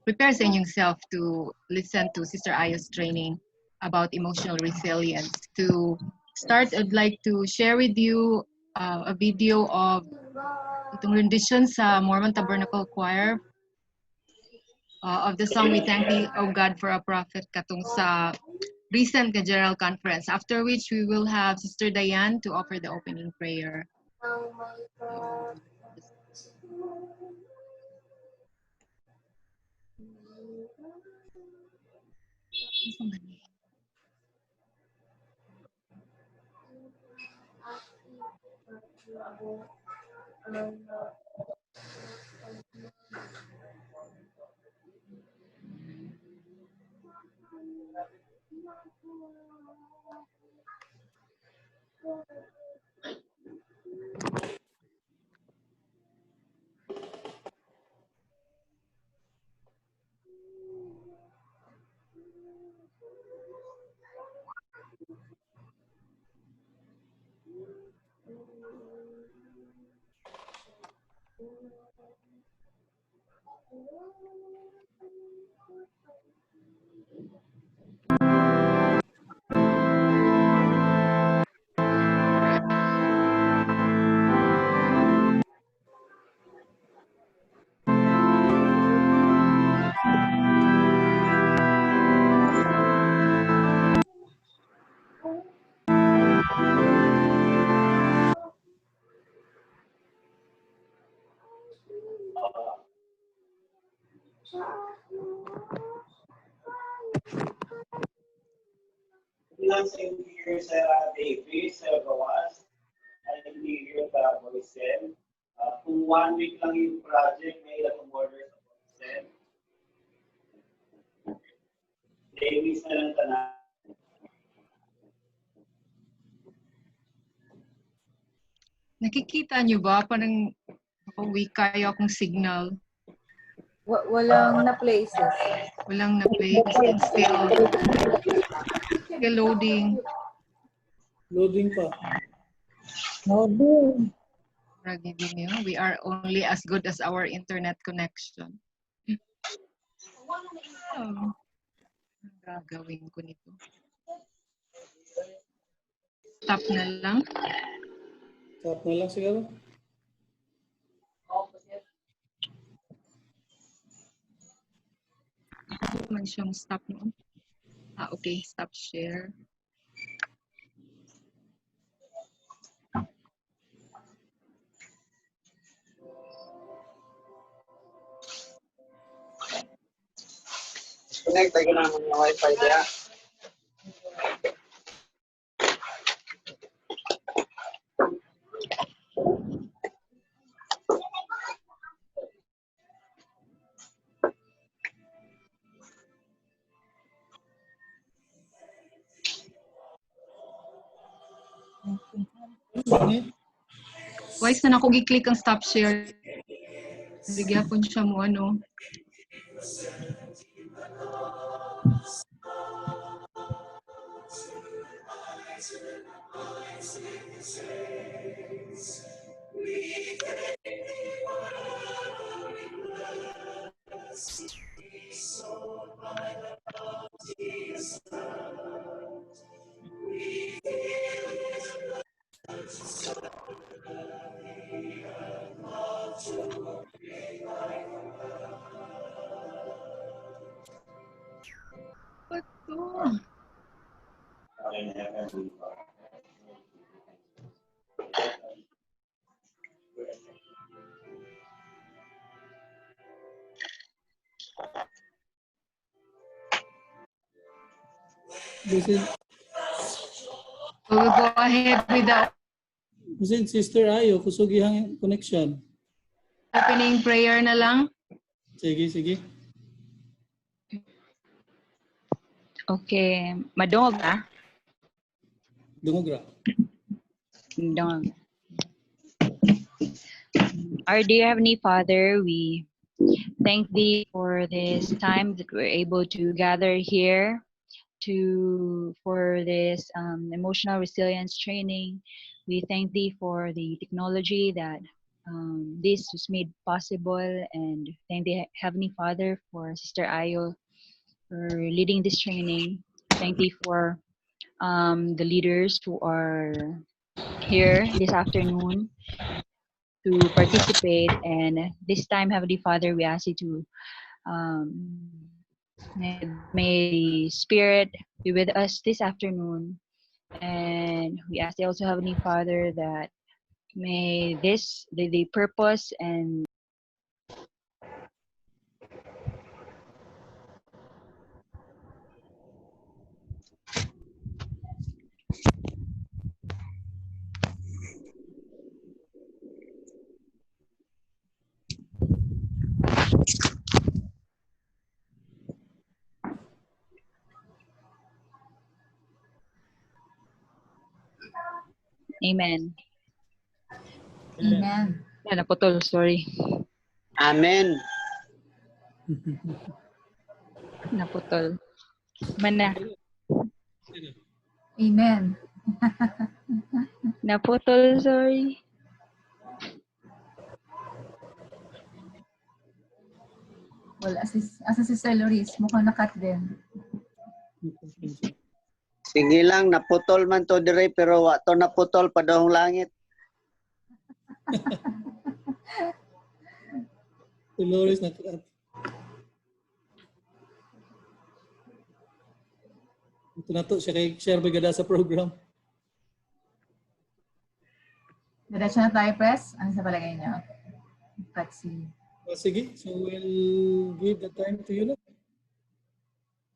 prepare sa inyong self to listen to Sister Aya's training about emotional resilience. To start, I'd like to share with you a video of itong rendition sa Mormon Tabernacle Choir of the song We Thank Thee, O God, for a Prophet katong sa recent General Conference, after which we will have Sister Diane to offer the opening prayer. Ilang sa year sa Davis, sa Gawas, ay nag-year sa Boysen. Kung 1 week lang yung project, may ilang order sa Boysen. Davis na lang tanan. Nakikita nyo ba? Parang weak kayo akong signal. Walang na places. Walang na-play kasi it's still loading. Loading pa. Loading. We are only as good as our internet connection. Oh. Ang gagawin ko nito? Stop na lang. Stop na lang siguro. Man siyang stop noon. Okay, stop share. Connect tayo naman yung Wi-Fi niya. Wise na ako gi-click ang stop share. Bigyan po siya mo ano. What to? This is We'll go ahead with the Sister Ayo, kusugihang connection. opening prayer na lang. Sige, sige. Okay, madungog na? Dungog ra. Dungog. Our dear Heavenly Father, we thank Thee for this time that we're able to gather here for this emotional resilience training. We thank Thee for the technology that this was made possible, and thank the Heavenly Father for Sister Ayo for leading this training. Thank you for the leaders who are here this afternoon to participate. And this time, Heavenly Father, we ask you to may the Spirit be with us this afternoon. And we ask also, Heavenly Father, that may the purpose and Amen. Amen. Naputol, sorry. Amen. Naputol. Mana? Amen. Naputol, sorry. Well, as Sister Loris, mukhang nakat din. Sige lang, naputol man to dire pero wa to naputol padahong langit. Dolores na ito na to siya kay share bagada sa program. Diretso na tayo, Press. Ano sa palagay niyo? Patsy. Sige, so we'll give the time to you na.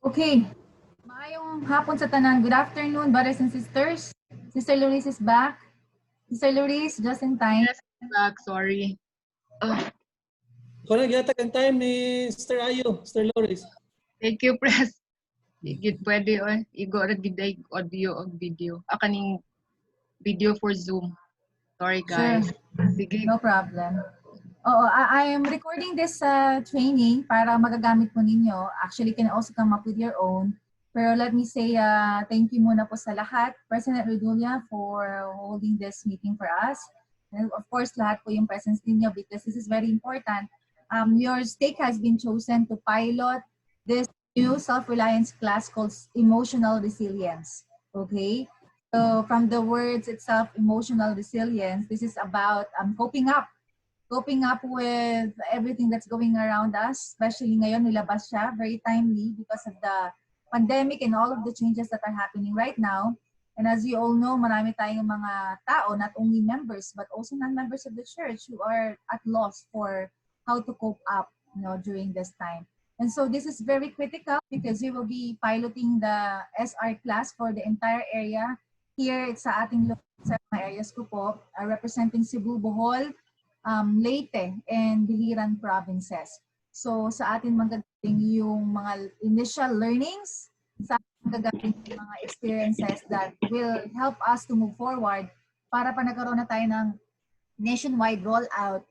Okay. Maayong hapon sa tanan. Good afternoon, brothers and sisters. Sister Loris is back. Sister Loris, just in time. Yes, back. Sorry. Kung nagyatag ang time ni Sister Ayo, Sister Loris. Thank you, Press. Igit pwede igo ra gid ay audio o video. Kaning video for Zoom. Sorry guys. Sige. No problem. Oo, I am recording this training para magagamit po ninyo. Actually, you can also come up with your own. Pero let me say thank you muna po sa lahat. President Redulia for holding this meeting for us. And of course, lahat po yung presence ninyo because this is very important. Your stake has been chosen to pilot this new self-reliance class called Emotional Resilience. Okay? So from the words itself, emotional resilience, this is about coping up with everything that's going around us, especially ngayon nilabas siya, very timely because of the pandemic and all of the changes that are happening right now. And as you all know, marami tayong mga tao, not only members, but also non-members of the church who are at loss for how to cope up, during this time. And so this is very critical because we will be piloting the SR class for the entire area. Here, it's sa ating sa mga areas ko po, representing Cebu, Bohol, Leyte, and Biliran provinces. So sa atin magagaling yung mga initial learnings, sa atin magagaling yung mga experiences that will help us to move forward para pa nagkaroon na tayo ng nationwide rollout,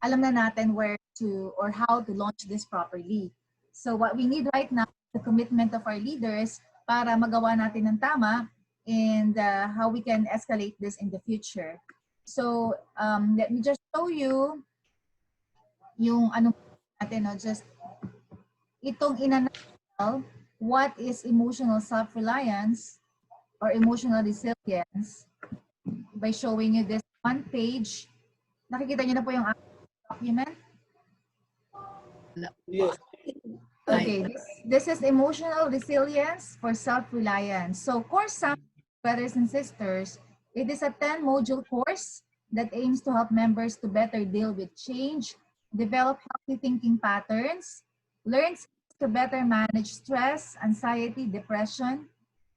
alam na natin where to or how to launch this properly. So what we need right now is the commitment of our leaders para magawa natin ng tama and how we can escalate this in the future. So let me just show you yung ano natin, just itong inanal, what is emotional self-reliance or emotional resilience by showing you this one page. Nakikita niyo na po yung document? Yes. Okay, this is emotional resilience for self-reliance. So course sum, brothers and sisters, it is a 10-module course that aims to help members to better deal with change, develop healthy thinking patterns, learn to better manage stress, anxiety, depression,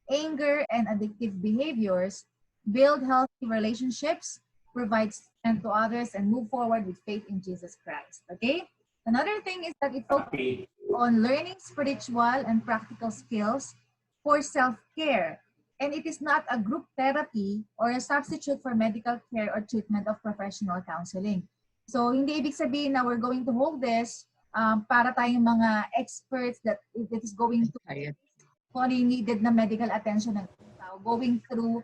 anger, and addictive behaviors, build healthy relationships, provide strength to others, and move forward with faith in Jesus Christ. Okay? Another thing is that it focuses on learning spiritual and practical skills for self-care. And it is not a group therapy or a substitute for medical care or treatment of professional counseling. So, hindi ibig sabihin na we're going to hold this para tayong mga experts that it is going to kung ano yung needed na medical attention ng tao, going through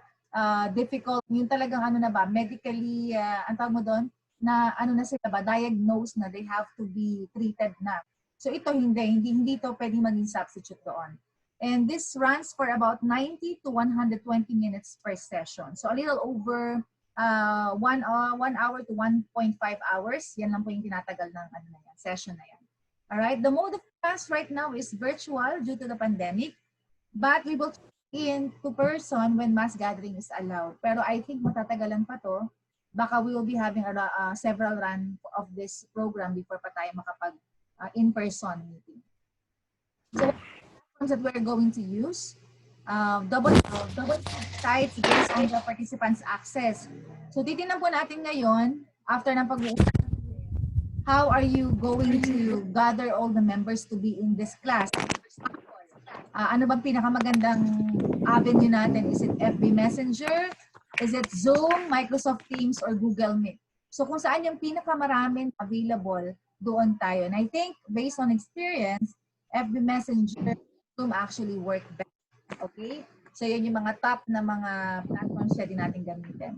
difficult, yung talagang ano na ba, medically, ang tawag mo doon, na ano na sila ba, diagnosed na they have to be treated na. So ito hindi to pwedeng maging substitute doon. And this runs for about 90 to 120 minutes per session. So a little over 1 hour to 1.5 hours. Yan lang po yung tinatagal ng ano na yan, session na yan. Alright, the mode of class right now is virtual due to the pandemic, but we will in to person when mass gathering is allowed. Pero I think matatagalan pa to. Baka we will be having several run of this program before pa tayo makapag in-person meeting. So that we're going to use, double sites based on the participants' access. So titingnan po natin ngayon, after ng pag-uusap, how are you going to gather all the members to be in this class? Ano bang pinakamagandang avenue natin? Is it FB Messenger? Is it Zoom, Microsoft Teams, or Google Meet? So kung saan yung pinakamaraming available, doon tayo. And I think based on experience, FB Messenger, Zoom actually work best. Okay? So yun yung mga top na mga platforms pwede natin gamitin.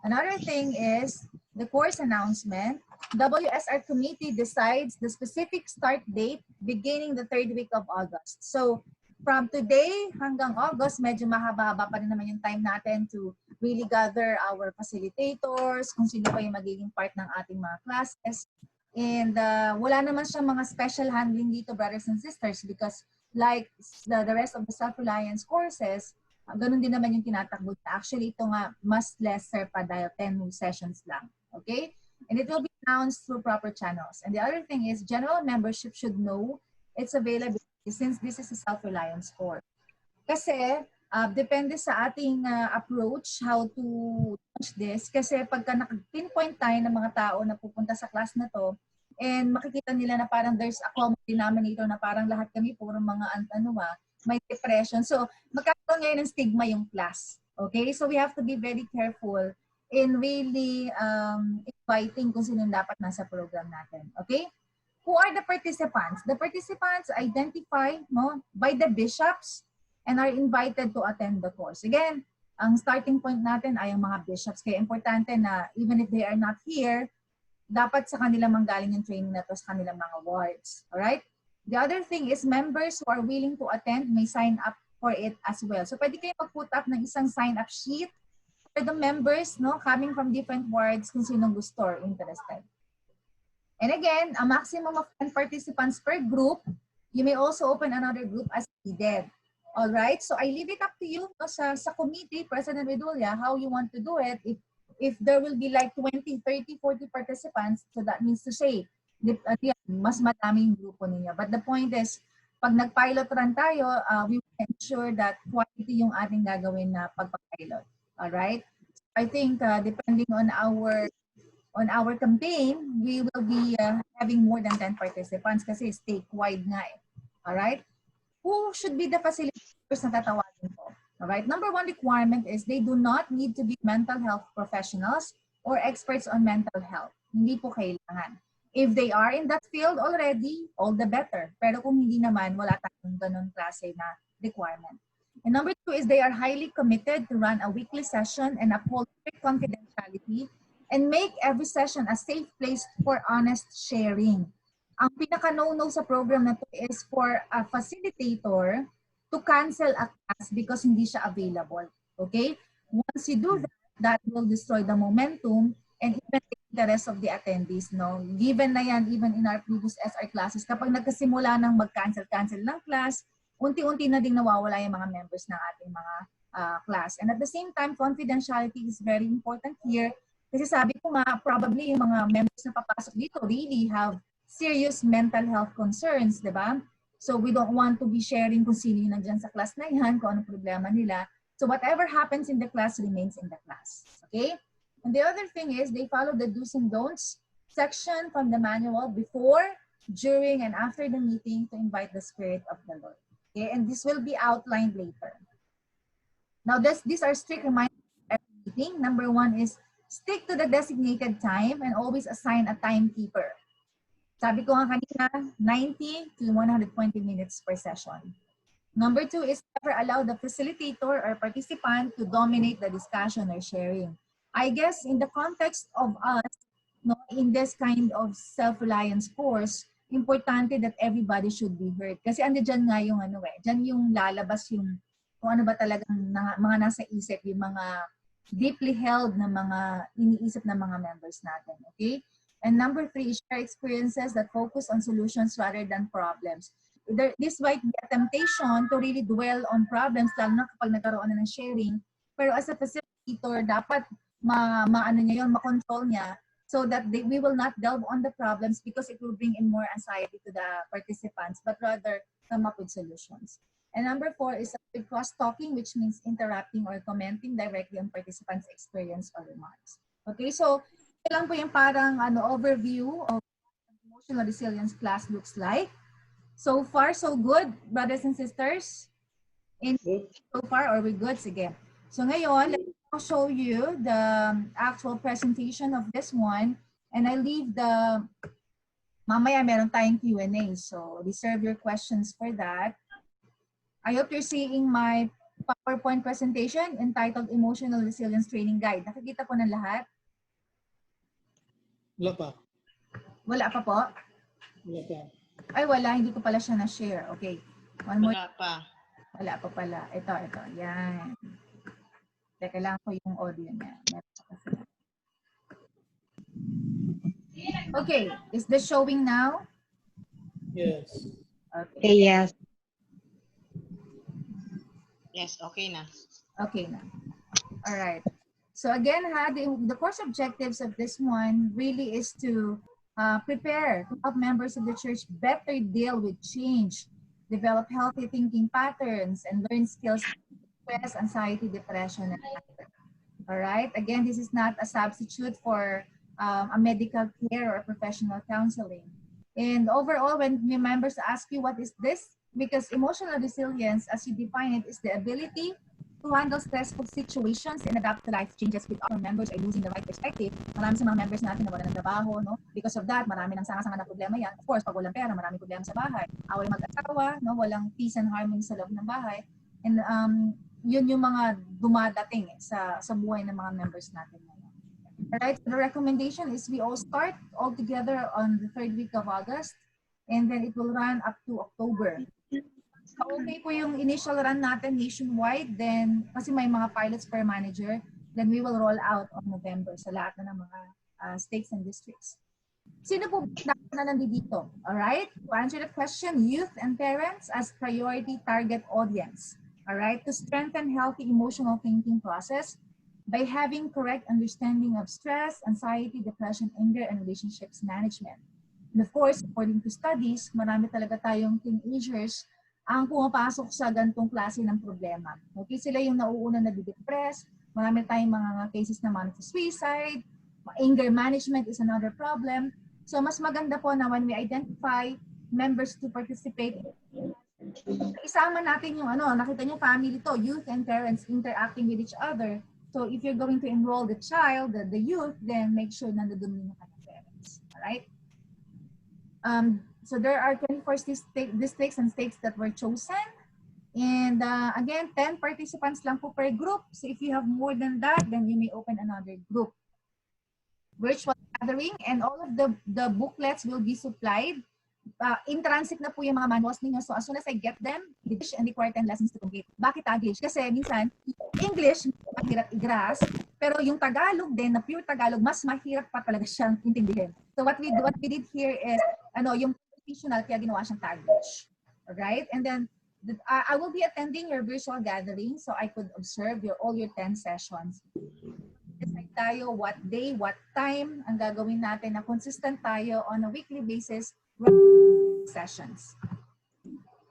Another thing is the course announcement. WSR committee decides the specific start date beginning the 3rd week of August. So from today hanggang August, medyo mahaba-haba pa rin naman yung time natin to really gather our facilitators, kung sino pa yung magiging part ng ating mga classes. And wala naman siyang mga special handling dito, brothers and sisters, because like the rest of the self-reliance courses, ganun din naman yung tinatakbo. Actually, ito nga mas lesser pa dahil 10 sessions lang. Okay? And it will be announced through proper channels. And the other thing is, general membership should know its availability since this is a self-reliance course. Kasi, depende sa ating approach how to launch this. Kasi pagka naka-pinpoint tayo ng mga tao na pupunta sa class na to, and makikita nila na parang there's a common denominator na parang lahat kami puro mga may depression. So, magkakaroon ngayon ng stigma yung class. Okay? So, we have to be very careful in really inviting kung sino dapat nasa program natin. Okay? Who are the participants? The participants identified by the bishops and are invited to attend the course. Again, ang starting point natin ay ang mga bishops. Kaya importante na even if they are not here, dapat sa kanila manggaling yung training na to sa kanilang mga wards. Alright? The other thing is members who are willing to attend may sign up for it as well. So pwede kayo mag-put up ng isang sign-up sheet for the members coming from different wards kung sinong gusto or interested. And again, a maximum of 10 participants per group. You may also open another group as needed. All right? So I leave it up to you sa committee, President Redulia, how you want to do it. If there will be like 20, 30, 40 participants, so that means to say, mas madaming grupo ninyo. But the point is, pag nag-pilot run tayo, we will ensure that quality yung ating gagawin na pagpapilot. All right? I think depending on our campaign, we will be having more than 10 participants kasi statewide nga eh. Alright? Who should be the facilitators na tatawagin po? Alright? Number one requirement is they do not need to be mental health professionals or experts on mental health. Hindi po kailangan. If they are in that field already, all the better. Pero kung hindi naman, wala tayong ganun klase na requirement. And number two is they are highly committed to run a weekly session and uphold strict confidentiality and make every session a safe place for honest sharing. Ang pinaka-no-no sa program na to is for a facilitator to cancel a class because hindi siya available. Okay? Once you do that, that will destroy the momentum and even the rest of the attendees. Given na yan, even in our previous SR classes, kapag nagkasimula ng mag-cancel ng class, unti-unti na ding nawawala yung mga members ng ating mga class. And at the same time, confidentiality is very important here. Kasi sabi ko nga, probably yung mga members na papasok dito really have serious mental health concerns, di ba? So we don't want to be sharing kung sino yung nandyan sa class na yan, kung anong problema nila. So whatever happens in the class remains in the class. Okay? And the other thing is they follow the do's and don'ts section from the manual before, during, and after the meeting to invite the Spirit of the Lord. Okay? And this will be outlined later. Now these are strict reminders for every meeting. Number one is stick to the designated time and always assign a timekeeper. Sabi ko nga kanina, 90 to 120 minutes per session. Number two is never allow the facilitator or participant to dominate the discussion or sharing. I guess in the context of us no, in this kind of self-reliance course, importante that everybody should be heard. Kasi dyan nga yung dyan yung lalabas yung kung ano ba talagang mga nasa isip, yung mga deeply held na mga iniisip ng mga members natin. Okay? And number 3 is share experiences that focus on solutions rather than problems. This might be a temptation to really dwell on problems, lalo na kapag nagkaroon na ng sharing. Pero as a facilitator, dapat makontrol niya so that we will not delve on the problems because it will bring in more anxiety to the participants, but rather come up with solutions. And number 4 is cross-talking, which means interrupting or commenting directly on participants' experience or remarks. Okay, so ito lang po yung parang overview of emotional resilience class looks like. So far, so good, brothers and sisters? So far, are we good? Sige. So ngayon, let me show you the actual presentation of this one. And I leave the, mamaya meron tayong Q&A. So reserve your questions for that. I hope you're seeing my PowerPoint presentation entitled Emotional Resilience Training Guide. Nakikita po ng lahat? Wala pa. Wala pa po? Wala pa. Ay, wala. Hindi ko pala siya na-share. Okay. One more. Wala pa. Wala pa pala. Ito. Yan. Teka lang po yung audio niya. Okay. Is this showing now? Yes. Okay. Yes. Yes, okay na. Okay na. All right. So again, the course objectives of this one really is to prepare to help members of the church better deal with change, develop healthy thinking patterns, and learn skills like stress, anxiety, depression, and anger. All right. Again, this is not a substitute for a medical care or professional counseling. And overall, when members ask you what is this, because emotional resilience, as you define it, is the ability to handle stressful situations and adapt to life changes with our members are losing the right perspective. Marami sa mga members natin na wala ng trabaho, no? Because of that, marami ng sanga-sanga na problema yan. Of course, pag walang pera, marami problema sa bahay. Away mag-asawa, no? Walang peace and harmony sa loob ng bahay. And yun yung mga dumadating sa buhay ng mga members natin ngayon. Alright, so the recommendation is we all start all together on the 3rd week of August, and then it will run up to October. Okay po yung initial run natin nationwide, then kasi may mga pilots per manager, then we will roll out on November sa lahat na ng mga states and districts. Sino po na nandito? Alright? To answer the question, youth and parents as priority target audience. Alright? To strengthen healthy emotional thinking process by having correct understanding of stress, anxiety, depression, anger, and relationships management. And of course, according to studies, marami talaga tayong teenagers ang pumapasok sa ganitong klase ng problema. Okay, sila yung nauuna na de-depress, marami tayong mga cases naman of suicide, anger management is another problem. So mas maganda po na when we identify members to participate, isama natin yung nakita niyo family to, youth and parents interacting with each other. So if you're going to enroll the child, the youth, then make sure na nandun yung kanyang parents. Alright? So there are 24 districts and states that were chosen. And again, 10 participants lang po per group. So if you have more than that, then you may open another group. Virtual gathering, and all of the booklets will be supplied. In transit na po yung mga manuals ninyo. So as soon as I get them, English and require 10 lessons to complete. Bakit English? Kasi minsan, English, mahirap i-grasp. Pero yung Tagalog din, na pure Tagalog, mas mahirap pa talaga siyang intindihin. So what we did here is, yung professional, kaya ginawa siyang Taglish. Alright? And then, I will be attending your virtual gathering so I could observe all your 10 sessions. Decide tayo what day, what time ang gagawin natin na consistent tayo on a weekly basis sessions.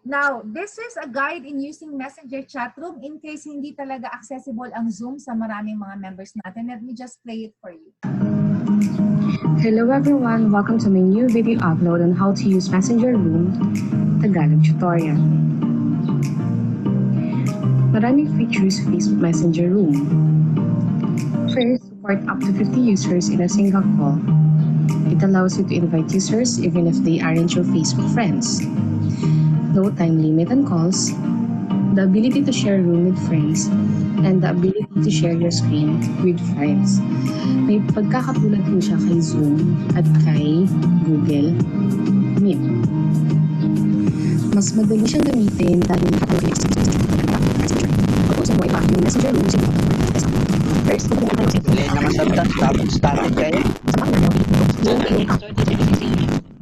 Now, this is a guide in using Messenger chat room in case hindi talaga accessible ang Zoom sa maraming mga members natin. Let me just play it for you. Hello everyone, welcome to my new video upload on how to use Messenger Room Tagalog tutorial. Maraming features Facebook Messenger Room. First, support up to 50 users in a single call. It allows you to invite users even if they aren't your Facebook friends. No time limit on calls. the ability to share room with friends, and the ability to share your screen with files. May pagkakatulad po siya kay Zoom at kay Google Meet. Mas madali siyang gamitin dahil nakakawin tapos mo iba yung messenger room using first, Dili na masabtan, static kayo.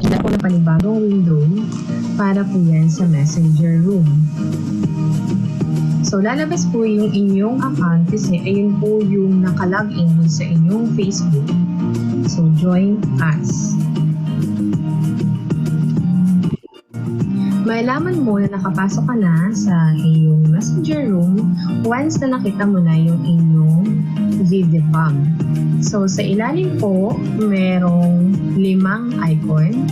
kita po ng panibagong window para po yan sa messenger room. So, lalabas po yung inyong account kasi ayun po yung nakalagin sa inyong Facebook. So, join us. Mailaman mo na nakapasok ka na sa iyong messenger room once na nakita mo na yung inyong video cam. So, sa ilalim po, merong 5 icon: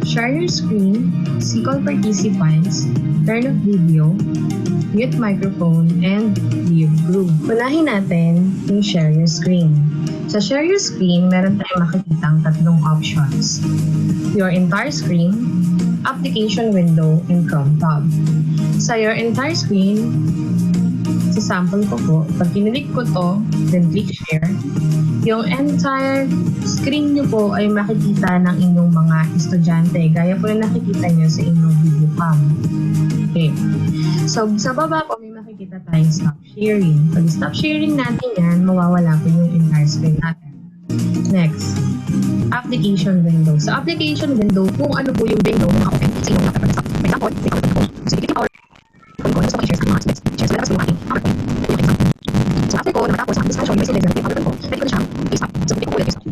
share your screen, see all participants, turn off video, mute microphone, and leave group. Unahin natin yung share your screen. Sa share your screen, meron tayong makikitang 3 options: your entire screen, application window, and Chrome tab. Sa your entire screen, sa sample ko po, pag kinilik ko to, then click share, yung entire screen nyo po ay makikita ng inyong mga estudyante, gaya po na nakikita nyo sa inyong video cam. Okay. So, sa baba po, may makikita tayong stop sharing. Pag stop sharing natin yan, mawawala po yung entire screen natin. Next, application window. Sa application window, kung ano po yung window na naka-open sa inyong laptop. For example, may account ko. So, i-click yung power. Kung ko, gusto ko i-share sa mga students. Share sa labas yung aking PowerPoint. So, after ko, na matapos ang discussion, may slides na yung PowerPoint ko. Pwede ko na siya i-stop. So, click ko ulit i-stop.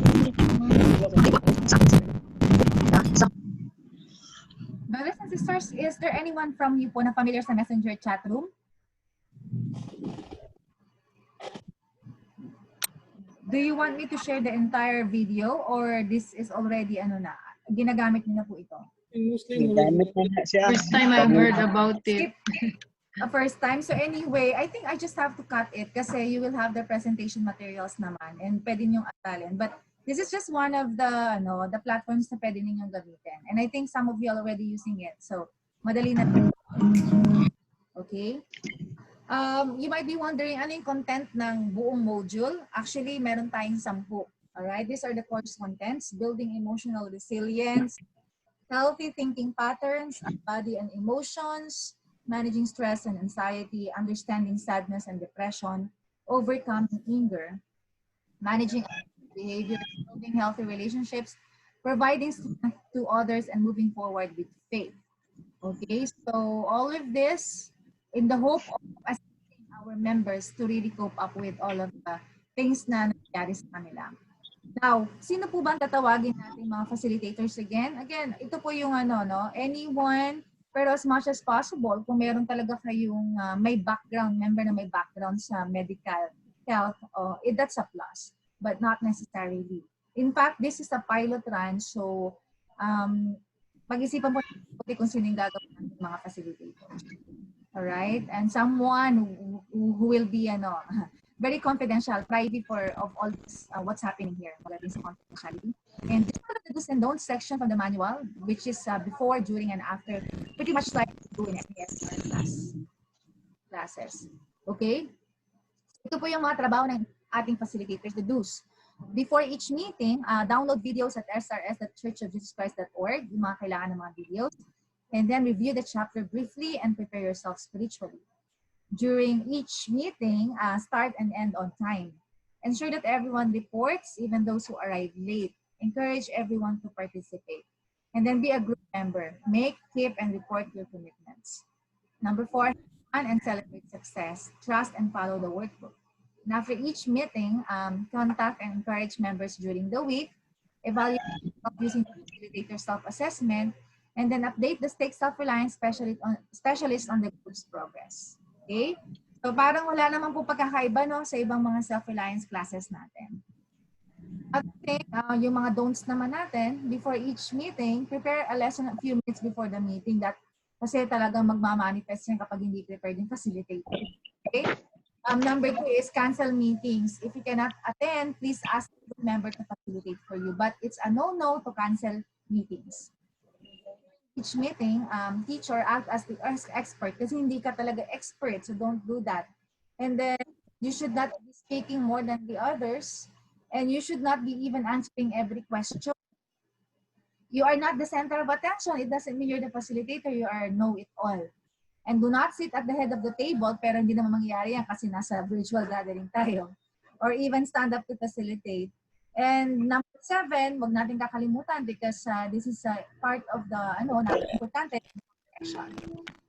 Brothers and sisters, is there anyone from you po na familiar sa Messenger chat room? Do you want me to share the entire video or this is already ginagamit niyo na po ito? Gamit na siya. First time I've heard about it. First time. So anyway, I think I just have to cut it kasi you will have the presentation materials naman and pwede niyong aralin. But this is just one of the platforms na pwede ninyong gamitin. And I think some of you are already using it. So madali na. Okay? You might be wondering, ano yung content ng buong module? Actually, meron tayong 10. Alright? These are the course contents: building emotional resilience, healthy thinking patterns, body and emotions, managing stress and anxiety, understanding sadness and depression, overcoming anger, managing behavior, building healthy relationships, providing strength to others, and moving forward with faith. Okay, so all of this in the hope of assisting our members to really cope up with all of the things na nangyari sa kanila. Now, sino po ba ang tatawagin natin mga facilitators again? Again, ito po yung anyone, pero as much as possible, kung meron talaga kayong may background, member na may background sa medical health, that's a plus, but not necessarily. In fact, this is a pilot run, so pag-isipan po kung sino yung gagawin natin mga facilitators. Alright? And someone who will be very confidential, private of all this, what's happening here. Magandang sa confidentiality. And this is the do's and don'ts section from the manual, which is before, during, and after. Pretty much like doing every SR classes. Okay? Ito po yung mga trabaho ng ating facilitators, the do's. Before each meeting, download videos at srs.churchofjesuschrist.org, yung mga kailangan ng mga videos. And then review the chapter briefly and prepare yourself spiritually. During each meeting, start and end on time. Ensure that everyone reports, even those who arrive late. Encourage everyone to participate. And then be a group member. Make, keep, and report your commitments. Number 4, plan and celebrate success. Trust and follow the workbook. And after each meeting, contact and encourage members during the week. Evaluate using the facilitator self-assessment. And then update the stake self-reliance specialist on the group's progress. Okay? So parang wala naman po pagkakaiba sa ibang mga self-reliance classes natin. At yung mga don'ts naman natin, before each meeting, prepare a lesson a few minutes before the meeting kasi talagang magmamanifest yan kapag hindi prepared yung facilitator. Okay? Number 2 is cancel meetings. If you cannot attend, please ask the member to facilitate for you. But it's a no-no to cancel meetings. each meeting, teacher act as the expert kasi hindi ka talaga expert, so don't do that. And then you should not be speaking more than the others, and you should not be even answering every question. You are not the center of attention. It doesn't mean you're the facilitator. You are know-it-all. And do not sit at the head of the table, pero hindi naman mangyayari yan kasi nasa virtual gathering tayo. Or even stand up to facilitate. And number 7, wag natin kakalimutan because this is part of the, importante, action.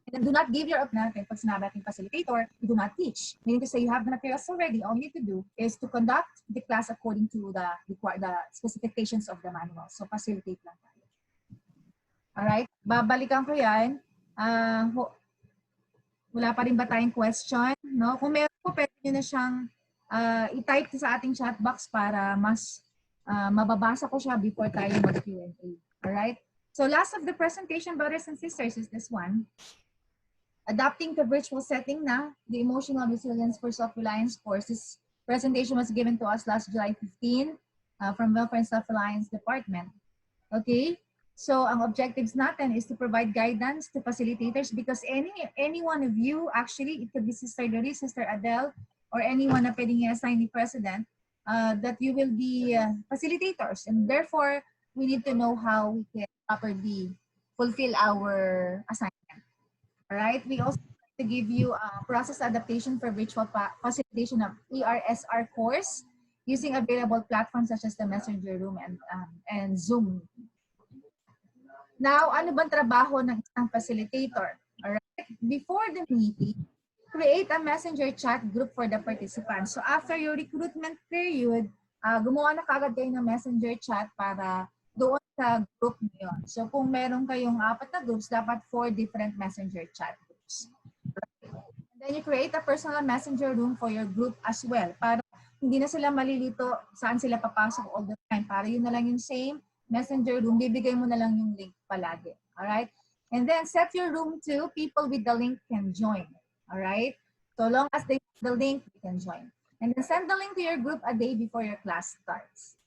And then do not give your up natin. Pag sinabi natin facilitator, you do not teach. Meaning to say you have the materials already. All you need to do is to conduct the class according to the specifications of the manual. So facilitate lang tayo. Alright? Babalikan ko yan. Wala pa rin ba tayong question? No? Kung meron po, pwede nyo na siyang i-type sa ating chat box para mas mababasa ko siya before tayo mag-Q&A. Alright? So last of the presentation, brothers and sisters, is this one. Adapting to virtual setting na, the Emotional Resilience for Self-Reliance course. This presentation was given to us last July 15 from Welfare and Self-Reliance Department. Okay? So ang objectives natin is to provide guidance to facilitators because any one of you, actually, it could be Sister Doris, Sister Adele, or anyone na pwedeng i-assign ni President, that you will be facilitators. And therefore, we need to know how we can properly fulfill our assignment. All right. We also like to give you a process adaptation for virtual facilitation of ERSR course using available platforms such as the Messenger Room and Zoom. Now, ano bang trabaho ng isang facilitator? All right. Before the meeting, create a messenger chat group for the participants. So after your recruitment period, gumawa na kagad kayo ng messenger chat para doon sa group niyo. So kung meron kayong 4 na groups, dapat 4 different messenger chat groups. Right? And then you create a personal messenger room for your group as well para hindi na sila malilito saan sila papasok all the time. Para yun na lang yung same messenger room, bibigay mo na lang yung link palagi. Alright? And then set your room to people with the link can join. Alright? So long as they have the link, you can join. And then send the link to your group a day before your class starts.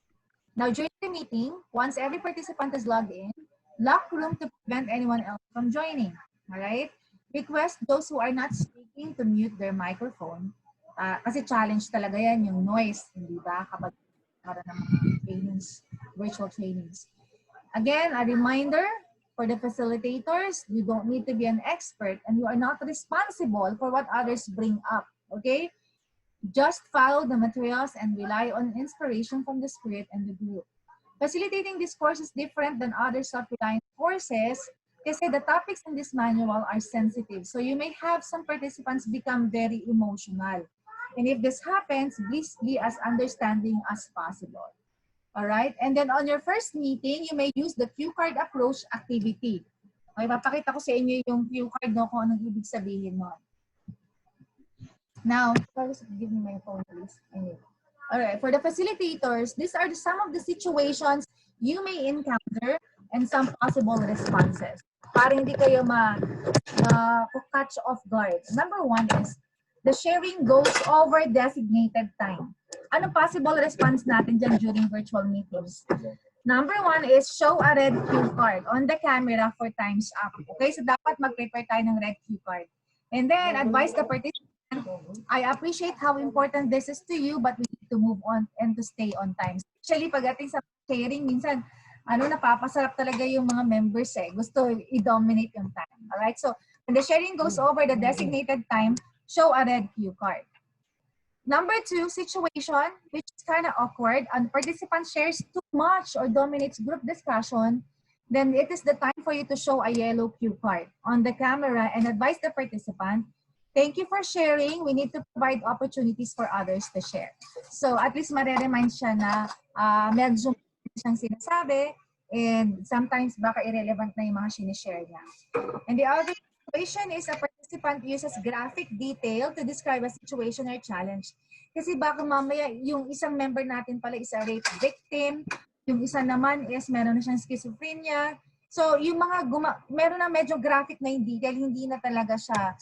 Now, during the meeting, once every participant is logged in, lock room to prevent anyone else from joining. Alright? Request those who are not speaking to mute their microphone. Kasi challenge talaga yan, yung noise, hindi ba? Kapag para ng mga trainings, virtual trainings. Again, a reminder for the facilitators, you don't need to be an expert and you are not responsible for what others bring up. Okay? Just follow the materials and rely on inspiration from the spirit and the group. Facilitating this course is different than other self-reliance courses kasi the topics in this manual are sensitive. So you may have some participants become very emotional. And if this happens, please be as understanding as possible. All right? And then on your first meeting, you may use the cue card approach activity. Okay, papakita ko sa inyo yung cue card, no, kung anong ibig sabihin nun. Now, give me my phone, please. Anyway. All right, for the facilitators, these are some of the situations you may encounter and some possible responses. Para hindi kayo ma-catch off guard. Number 1 is, the sharing goes over designated time. Anong possible response natin dyan during virtual meetings? Number 1 is show a red cue card on the camera for time's up. Okay, so dapat mag-prepare tayo ng red cue card. And then, advise the participants, I appreciate how important this is to you, but we need to move on and to stay on time. Especially pagdating sa sharing, minsan, napapasarap talaga yung mga members gusto i-dominate yung time. Alright, so when the sharing goes over the designated time, show a red cue card. Number 2, situation, which is kind of awkward, and participant shares too much or dominates group discussion, then it is the time for you to show a yellow cue card on the camera and advise the participant, thank you for sharing. We need to provide opportunities for others to share. So at least mareremind siya na medyo siyang sinasabi and sometimes baka irrelevant na yung mga sinishare niya. And the other situation is a participant uses graphic detail to describe a situation or challenge. Kasi baka mamaya yung isang member natin pala is a rape victim, yung isa naman is meron na siyang schizophrenia. So, yung mga meron na medyo graphic na yung detail, hindi na talaga siya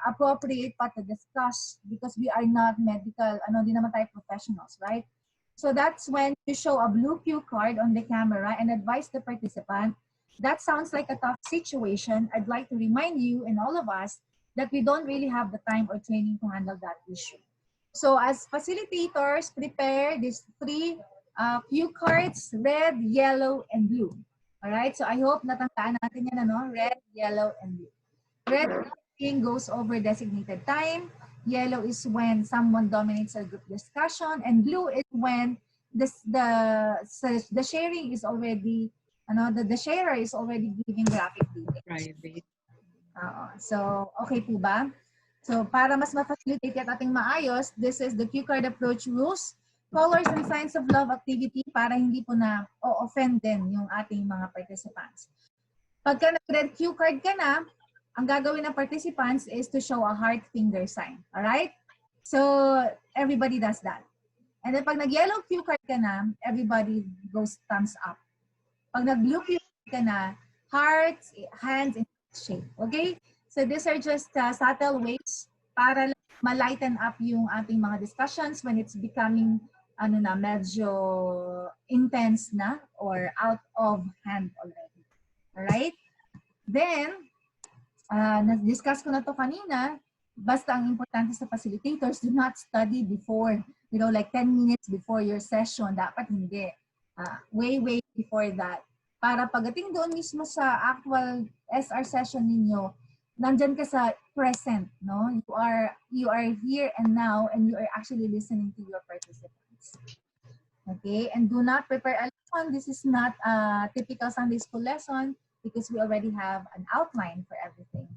appropriate pa to discuss because we are not medical, di naman tayo professionals, right? So, that's when you show a blue cue card on the camera and advise the participant, that sounds like a tough situation, I'd like to remind you and all of us that we don't really have the time or training to handle that issue. So as facilitators, prepare these three cue cards, red, yellow, and blue. All right, so I hope natandaan natin yan, ano? Red, yellow, and blue. Red goes over designated time. Yellow is when someone dominates a group discussion, and blue is when the sharing is already, the sharer is already giving graphic details. Private. So, okay po ba? So, para mas ma-facilitate at ating maayos, this is the cue card approach rules, colors and signs of love activity para hindi po na offend din yung ating mga participants. Pagka nag-red cue card ka na, ang gagawin ng participants is to show a heart finger sign. Alright? So, everybody does that. And then pag nag-yellow cue card ka na, everybody goes thumbs up. Pag nag-blue cue card ka na, hearts, hands, and shape. Okay? So, these are just subtle ways para ma-lighten up yung ating mga discussions when it's becoming medyo intense na or out of hand already. Alright? Then, na-discuss ko na to kanina, basta ang importante sa facilitators, do not study before, like 10 minutes before your session. Dapat hindi. Way before that. Para pagdating doon mismo sa actual SR session ninyo, nandyan ka sa present, no? You are here and now, and you are actually listening to your participants. Okay? And do not prepare a lesson. This is not a typical Sunday school lesson, because we already have an outline for everything.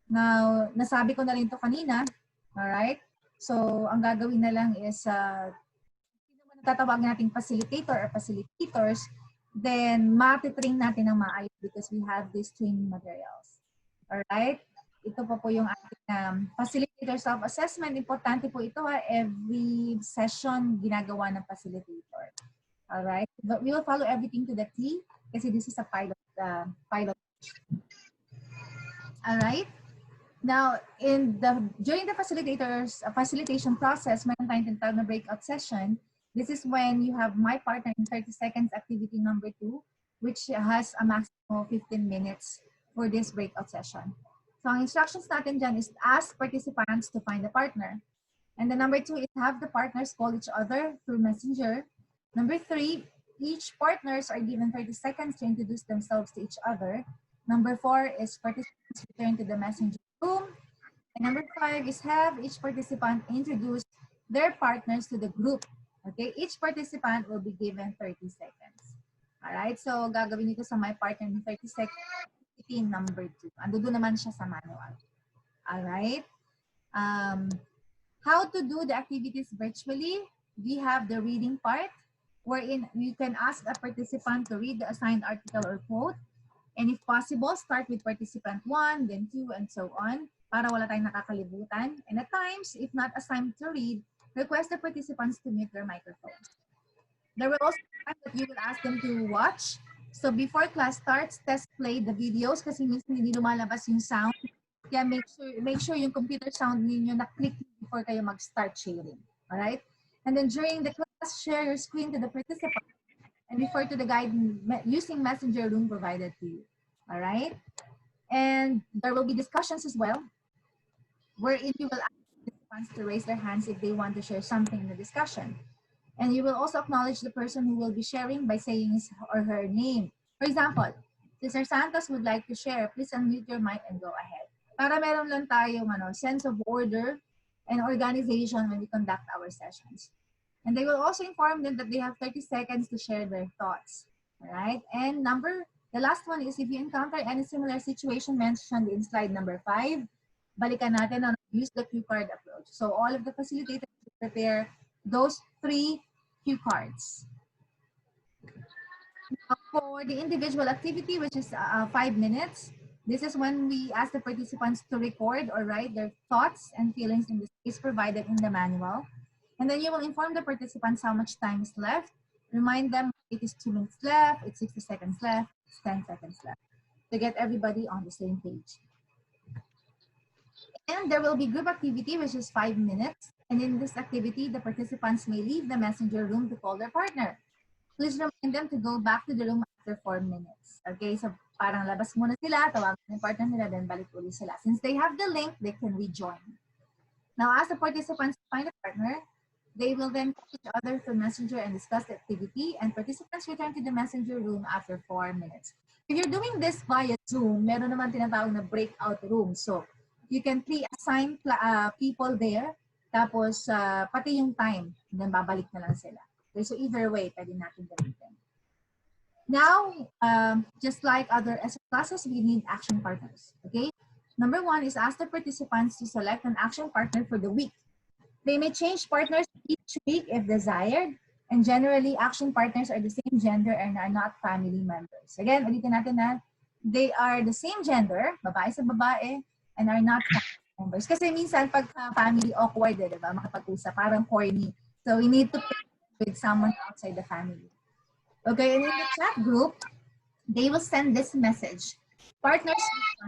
Now, nasabi ko na rin to kanina, alright? So, ang gagawin na lang is, sino man tatawag nating facilitator or facilitators, then matitrain natin ng maayos because we have these training materials. Alright? Ito po yung ating facilitator self-assessment. Importante po ito, every session ginagawa ng facilitator. Alright? But we will follow everything to the T kasi this is a pilot. Alright? Now, during the facilitation process, meron tayong tinatawag na breakout session. This is when you have my partner in 30 seconds activity number 2, which has a maximum of 15 minutes for this breakout session. So, ang instructions natin dyan is ask participants to find a partner. And the number 2 is have the partners call each other through messenger. Number 3, each partners are given 30 seconds to introduce themselves to each other. Number 4 is participants return to the messenger room. And number 5 is have each participant introduce their partners to the group. Okay, each participant will be given 30 seconds. Alright, so gagawin nito sa my partner in 30 seconds. Number 2. Ando doon naman siya sa manual. Alright. How to do the activities virtually? We have the reading part, wherein you can ask a participant to read the assigned article or quote. And if possible, start with participant 1, then 2, and so on, para wala tayong nakakalibutan. And at times, if not assigned to read, request the participants to mute their microphones. There will also be time that you will ask them to watch. So before class starts, test play the videos kasi minsan hindi lumalabas yung sound. Kaya make sure yung computer sound ninyo na-click before kayo mag-start sharing. Alright? And then during the class, share your screen to the participants and refer to the guide using messenger room provided to you. Alright? And there will be discussions as well, wherein you will ask participants to raise their hands if they want to share something in the discussion. And you will also acknowledge the person who will be sharing by saying his or her name. For example, Sister Santos would like to share. Please unmute your mic and go ahead. Para meron lang tayong sense of order and organization when we conduct our sessions. And they will also inform them that they have 30 seconds to share their thoughts. All right? And the last one is if you encounter any similar situation mentioned in slide number 5, balikan natin on use the cue card approach. So all of the facilitators prepare those 3 cue cards. Now, for the individual activity, which is 5 minutes, this is when we ask the participants to record or write their thoughts and feelings in the space provided in the manual. And then you will inform the participants how much time is left. Remind them it is 2 minutes left, it's 60 seconds left, it's 10 seconds left, to get everybody on the same page. And there will be group activity, which is 5 minutes. And in this activity, the participants may leave the messenger room to call their partner. Please remind them to go back to the room after 4 minutes. Okay, so parang labas muna sila, tawagan yung partner nila, then balik ulit sila. Since they have the link, they can rejoin. Now, as the participants find a partner, they will then call each other through Messenger and discuss the activity, and participants return to the Messenger room after 4 minutes. If you're doing this via Zoom, meron naman tinatawag na breakout room. So, you can pre-assign people there, tapos pati yung time, then babalik na lang sila. Okay, so either way, pwede natin gamitin. Now, just like other SO classes, we need action partners. Okay? Number 1 is ask the participants to select an action partner for the week. They may change partners each week if desired, and generally, action partners are the same gender and are not family members. Again, ulitin natin na they are the same gender, babae sa babae, and are not family members. Kasi minsan, pagka family awkward, diba? Makapag-usap, parang corny. So, we need to pick with someone outside the family. Okay, and in the chat group, they will send this message. Partners,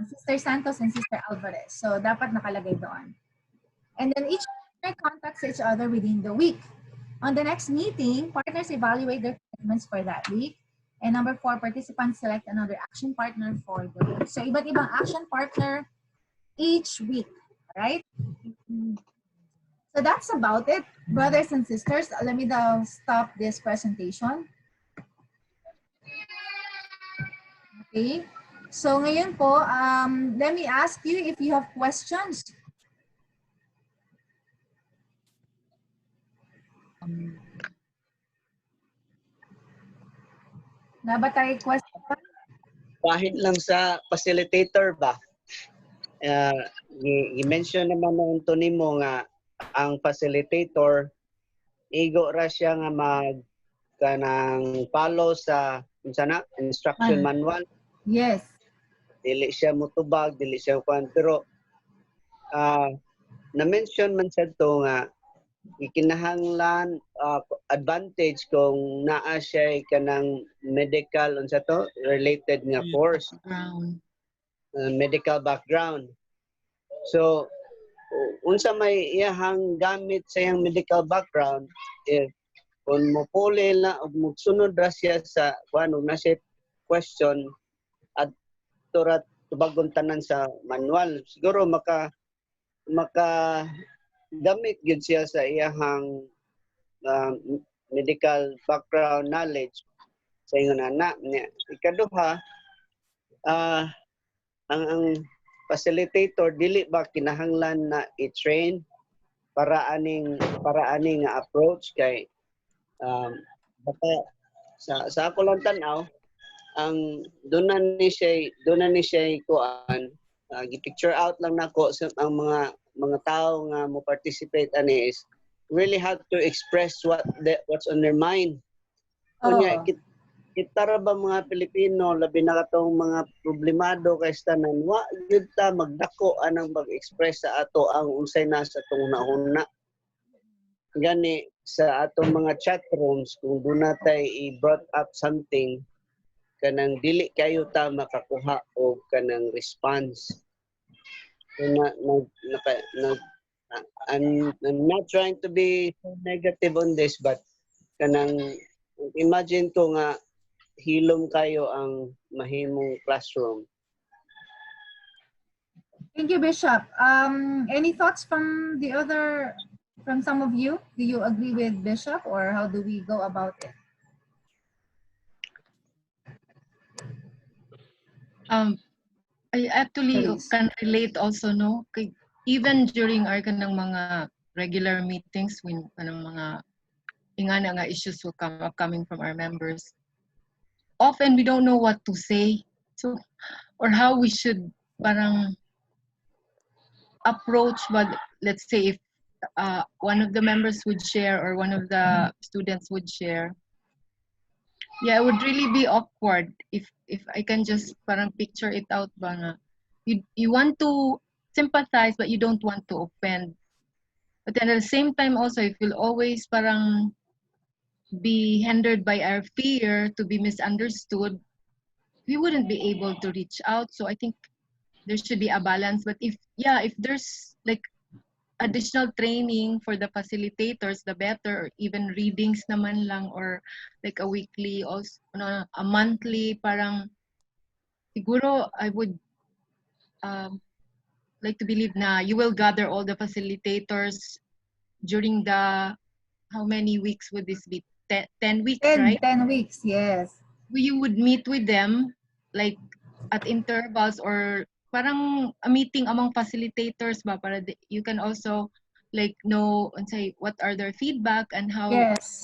Sister Santos and Sister Alvarez. So, dapat nakalagay doon. And then each partner contacts each other within the week. On the next meeting, partners evaluate their commitments for that week. And number 4, participants select another action partner for the week. So, iba't ibang action partner each week. Alright? So, that's about it. Brothers and sisters, let me now stop this presentation. Okay. So, ngayon po, let me ask you if you have questions. Na ba tayo question? Kahit lang sa facilitator ba? I-mention naman ng Tony mo nga ang facilitator igo ra siya nga kanang follow sa instruction manual. Yes. Dili siya mutubag, dili siya kuan, pero na-mention man sa to nga ikinahanglan advantage kung naa siya kanang medical unsa to related nga course, medical background. So unsa may iyahang gamit sa iyang medical background, if kung mopuli la og mugsunod ra siya sa kuan na siya question at turat tubagon tanan sa manual, siguro maka gamit gyud siya sa iyahang medical background knowledge sa ingon ana. Ikaduha, ang facilitator dili ba kinahanglan na i-train para aning approach kay baka sa ako lang tan-aw ang doon ni siya kuan gi-picture out lang nako sa ang mga tao nga mo participate ani is really have to express what's on their mind. Kunya kita ra ba mga Pilipino labi na katong mga problemado kay tanan wa gyud ta magdako anang mag-express sa ato ang unsay nasa atong hunahuna. Gani sa atong mga chat rooms kung doon natay i-brought up something kanang dili kayo ta makakuha o kanang response. I'm not trying to be negative on this, but kanang imagine ko nga hilom kayo ang mahimong classroom. Thank you, Bishop. Any thoughts from some of you? Do you agree with Bishop, or how do we go about it? I actually can relate also, no? Even during our kanang mga regular meetings when kanang mga ingana nga issues will come up coming from our members, often we don't know what to say, so or how we should parang approach. But let's say if one of the members would share or one of the students would share, yeah, it would really be awkward if I can just parang picture it out ba nga. You want to sympathize but you don't want to offend. But then at the same time also, if you'll always parang be hindered by our fear to be misunderstood, we wouldn't be able to reach out. So I think there should be a balance. But if there's like additional training for the facilitators, the better, or even readings naman lang, or like a weekly, also a monthly, parang siguro I would like to believe na you will gather all the facilitators during the, how many weeks would this be? 10 weeks, 10, right? 10 weeks, yes. You would meet with them like at intervals, or parang a meeting among facilitators ba, para you can also like know and say what are their feedback and how Yes.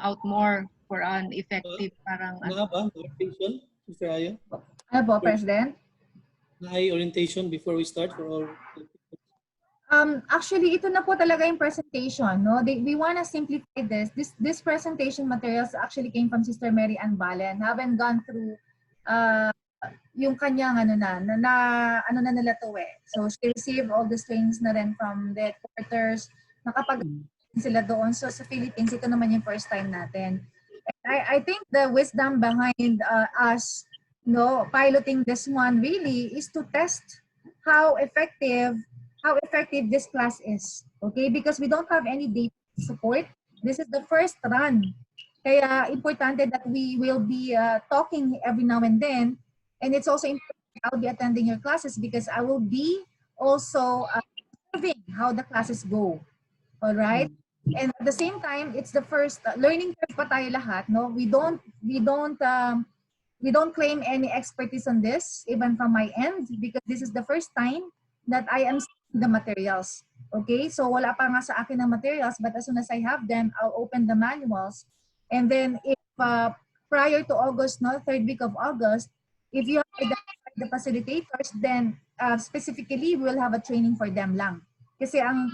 out more for an effective parang Na ba? Orientation, Mr. Ayo? Ano po, President? Na orientation before we start for all. Actually, ito na po talaga yung presentation, no? We want to simplify this. This presentation materials actually came from Sister Mary Ann Balen. Haven't gone through yung kanyang ano na nila to eh. So she received all the trainings na rin from the headquarters. Nakapag sila doon. So sa Philippines, ito naman yung first time natin. I think the wisdom behind us piloting this one really is to test how effective this class is. Okay? Because we don't have any data support. This is the first run. Kaya importante that we will be talking every now and then. And it's also important I'll be attending your classes because I will be also observing how the classes go. All right? And at the same time, it's the first learning curve pa tayo lahat, no? We don't claim any expertise on this, even from my end, because this is the first time that I am seeing the materials. Okay? So wala pa nga sa akin ng materials, but as soon as I have them, I'll open the manuals. And then if prior to August, no, third week of August, if you have identified the facilitators, then specifically, we will have a training for them lang. Kasi ang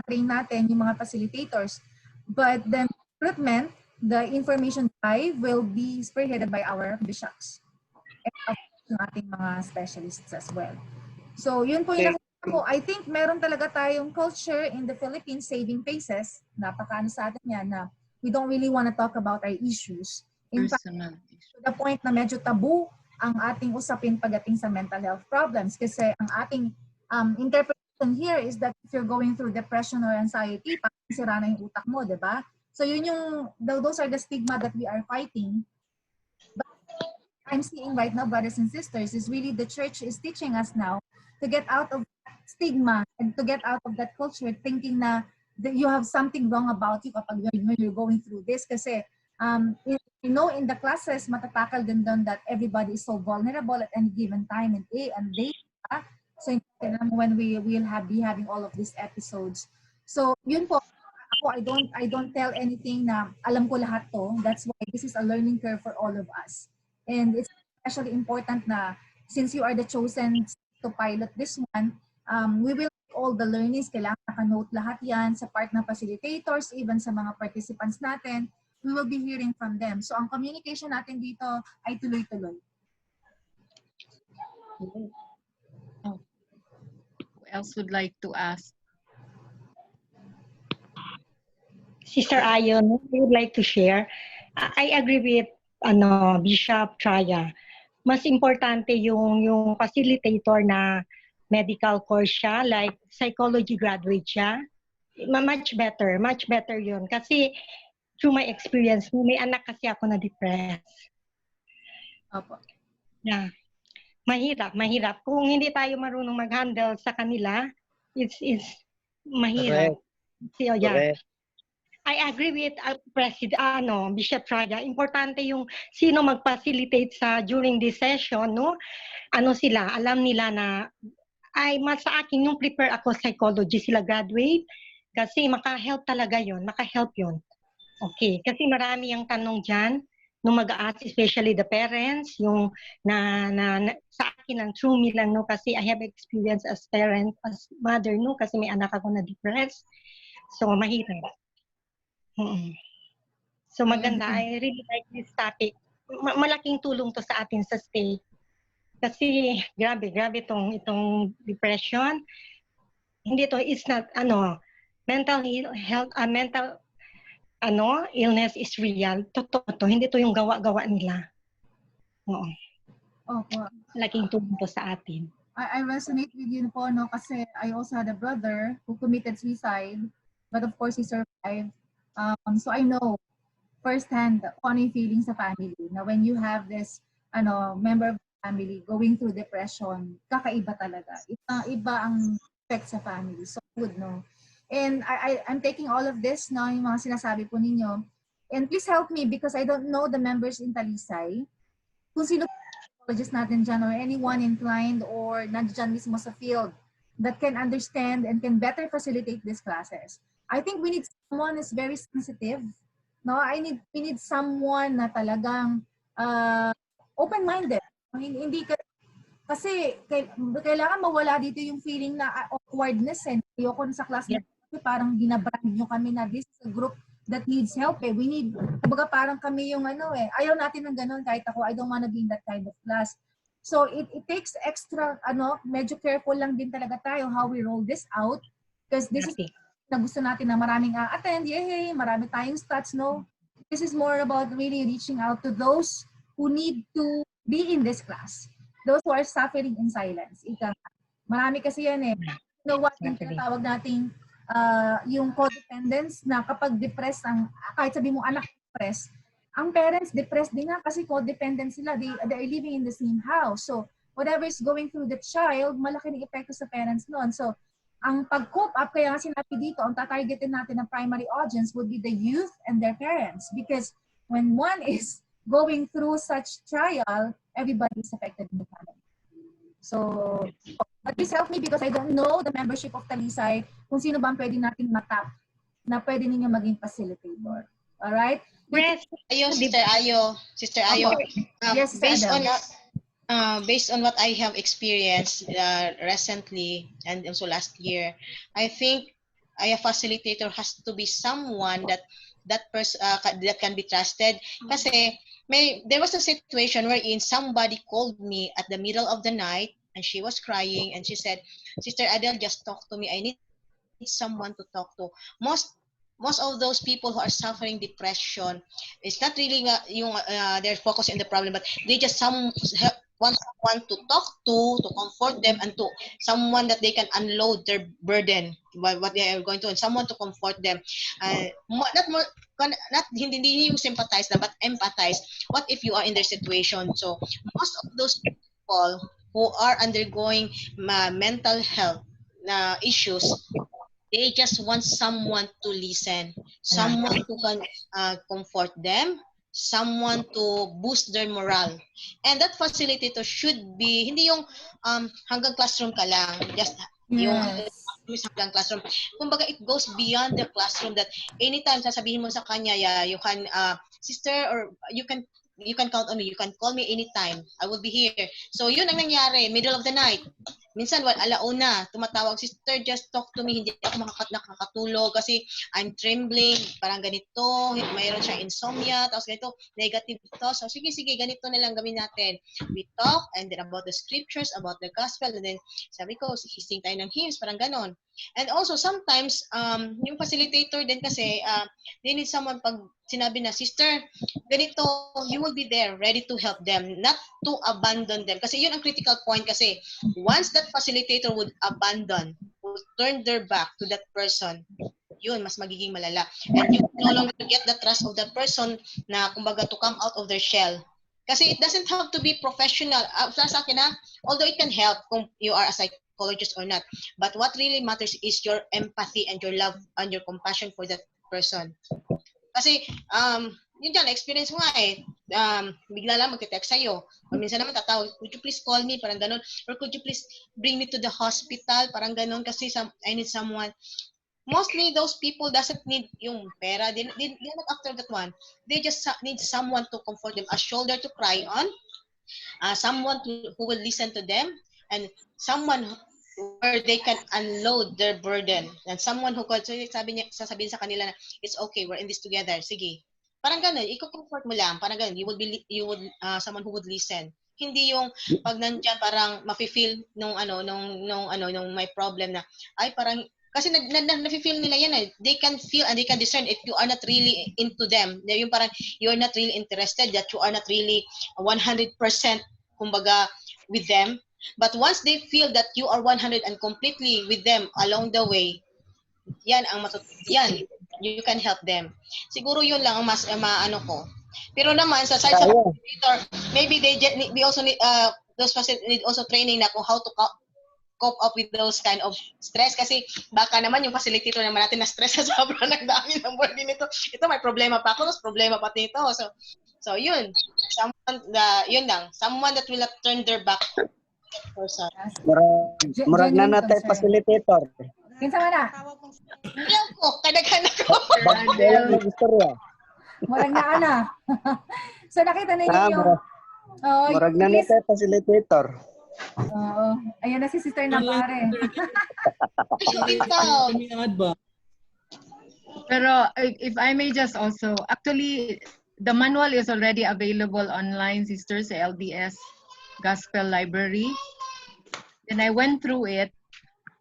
train natin yung mga facilitators. But then recruitment, the information drive will be spearheaded by our bishops and of course, yung ating mga specialists as well. So yun po yung nakita ko. I think meron talaga tayong culture in the Philippines, saving faces. Napakaano sa atin yan na we don't really want to talk about our issues. In fact, to the point na medyo tabu ang ating usapin pagdating sa mental health problems. Kasi ang ating interpretation here is that if you're going through depression or anxiety, parang sira na yung utak mo, di ba? So yun yung, those are the stigma that we are fighting. But I'm seeing right now, brothers and sisters, is really the church is teaching us now to get out of stigma and to get out of that culture thinking na you have something wrong about you kapag when you're going through this. Kasi in the classes, matatakal din doon that everybody is so vulnerable at any given time and day. So when we will be having all of these episodes. So yun po, ako I don't tell anything na alam ko lahat to. That's why this is a learning curve for all of us. And it's especially important na since you are the chosen to pilot this one, we will all the learnings, kailangan naka-note lahat yan sa part ng facilitators, even sa mga participants natin. We will be hearing from them. So ang communication natin dito ay tuloy-tuloy. Who else would like to ask? Sister Ayon, I would like to share. I agree with Bishop Traya. Mas importante yung facilitator na medical course siya, like psychology graduate siya. Much better yun. Kasi through my experience, may anak kasi ako na depressed. Opo. Yeah. Mahirap. Kung hindi tayo marunong mag-handle sa kanila, it's mahirap. So, yeah. Correct. I agree with Bishop Traya. Importante yung sino mag-facilitate during this session, no? Alam nila na mas sa akin yung prepare ako psychology sila graduate kasi maka-help talaga yun, maka-help yun. Okay, kasi marami ang tanong diyan nung mag-a-ask, especially the parents, yung sa akin ang true me lang, no, kasi I have experience as parent, as mother, no, kasi may anak ako na depressed. So mahirap. So maganda, I really like this topic. Malaking tulong to sa atin sa state. Kasi grabe itong depression. Hindi to, it's not mental health, mental illness is real. Totoo to, hindi to yung gawa-gawa nila. Oo. Opo. Malaking tulong to sa atin. I resonate with you po, no, kasi I also had a brother who committed suicide, but of course he survived. So I know firsthand kung ano yung feeling sa family. Now when you have this member of family going through depression, kakaiba talaga. Iba ang effect sa family. So good, no? And I'm taking all of this, no, yung mga sinasabi po ninyo. And please help me because I don't know the members in Talisay. Kung sino psychologist natin dyan or anyone inclined or nandiyan mismo sa field that can understand and can better facilitate these classes. I think we need someone who's very sensitive. No, we need someone na talagang open-minded. Hindi kasi kailangan mawala dito yung feeling na awkwardness eh. Ayoko sa class na parang ginabrand nyo kami na this is a group that needs help eh. We need, kumbaga parang kami yung ayaw natin ng ganun kahit ako, I don't wanna be in that kind of class. So it takes extra, medyo careful lang din talaga tayo how we roll this out because this is na gusto natin na maraming attend, yay, marami tayong stats, no? This is more about really reaching out to those who need to be in this class. Those who are suffering in silence. Marami kasi yan eh. You know what, yung tinatawag nating yung codependence na kapag depressed kahit sabi mo anak depressed, ang parents depressed din nga kasi codependent sila. They are living in the same house. So, whatever is going through the child, malaki ng epekto sa parents noon. So, ang pag-cope up, kaya nga sinabi dito, ang tatargetin natin ng primary audience would be the youth and their parents. Because when one is going through such trial, everybody is affected in the family. So, please help me because I don't know the membership of Talisay kung sino ba ang pwede nating matap na pwede ninyo maging facilitator. Alright? Yes, Sister Ayo. Sister Ayo. Yes, based on what I have experienced recently and also last year, I think a facilitator has to be someone that person that can be trusted. Kasi there was a situation wherein somebody called me at the middle of the night and she was crying and she said, Sister Adele, just talk to me. I need someone to talk to. Most of those people who are suffering depression, it's not really they're focusing on the problem, but they just want someone to talk to comfort them, and to someone that they can unload their burden, what they are going to, and someone to comfort them. Not hindi yung sympathize na, but empathize. What if you are in their situation? So most of those people who are undergoing mental health issues, they just want someone to listen, someone who can comfort them, someone to boost their morale. And that facilitator should be, hindi yung hanggang classroom ka lang, just yung hanggang classroom. Kumbaga, it goes beyond the classroom that anytime sasabihin mo sa kanya, you can, sister, or you can count on me. You can call me anytime. I will be here. So, yun ang nangyari. Middle of the night. Minsan, alauna, tumatawag, sister, just talk to me. Hindi ako nakakatulog kasi I'm trembling. Parang ganito. Mayroon siyang insomnia. Tapos ganito, negative thoughts. So, sige, ganito na lang gawin natin. We talk and then about the scriptures, about the gospel. And then, sabi ko, sing tayo ng hymns. Parang ganon. And also, sometimes, yung facilitator din kasi, they need someone pag sinabi na, sister, ganito, you will be there, ready to help them, not to abandon them. Kasi yun ang critical point kasi once that facilitator would abandon, would turn their back to that person, yun, mas magiging malala. And you no longer get the trust of that person na, kumbaga, to come out of their shell. Kasi it doesn't have to be professional. Sa akin na, although it can help kung you are a psychologist or not. But what really matters is your empathy and your love and your compassion for that person. Kasi, yun dyan, experience mo nga eh, bigla lang magte-text sa'yo. O minsan naman tatawag, could you please call me? Parang ganun. Or could you please bring me to the hospital? Parang ganun kasi I need someone. Mostly those people doesn't need yung pera. They're not after that one. They just need someone to comfort them, a shoulder to cry on, someone who will listen to them, and someone where they can unload their burden, and someone who could sasabihin sa kanila na it's okay, we're in this together, sige, parang ganun, i-comfort mo lang, parang ganun, you would someone who would listen, hindi yung pag nandiyan parang mafe-feel nung may problem na ay parang kasi nafe-feel nila yan eh. They can feel and they can discern if you are not really into them. Yung parang you are not really interested, that you are not really 100% kumbaga with them. But once they feel that you are 100 and completely with them along the way, yan you can help them. Siguro yun lang ang mas maano ko. Pero naman sa side sa facilitator, maybe they also need those need also training na kung how to cope up with those kind of stress kasi baka naman yung facilitator naman natin na stress sa sobrang nagdami ng work nito. Ito may problema pa ako, mas problema pa nito. So yun. Someone that will not turn their back person. Murag na natin facilitator. Kinsa man na? Ayaw ko, kadaghan ako. Bagay ang istorya. Murag na ana. So nakita ninyo yung murag na natin facilitator. Oo. Ayan na si Sister Napare. Pero if I may just also, actually, the manual is already available online, sisters, sa LDS Gospel Library. And I went through it,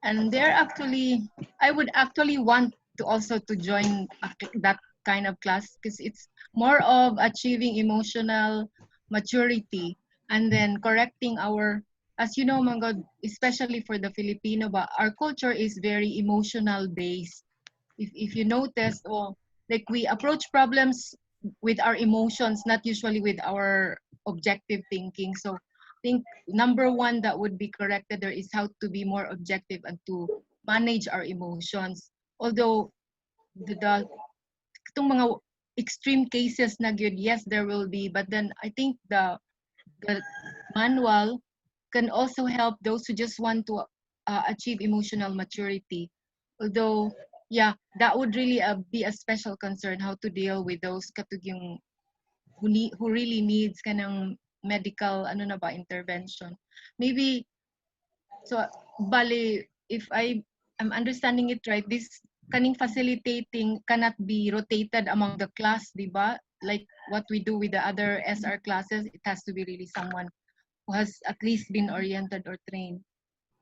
and I would actually want to also to join that kind of class because it's more of achieving emotional maturity and then correcting our, as you know, mga God, especially for the Filipino, but our culture is very emotional based. If you notice, like we approach problems with our emotions, not usually with our objective thinking. So I think number one that would be corrected there is how to be more objective and to manage our emotions. Although itong mga extreme cases na good, yes, there will be, but then I think the manual can also help those who just want to achieve emotional maturity. Although, yeah, that would really be a special concern, how to deal with those katug yung who really needs kanang medical intervention. Maybe, so, bali, if I'm understanding it right, this kaning facilitating cannot be rotated among the class, di ba? Like what we do with the other SR classes, it has to be really someone who has at least been oriented or trained.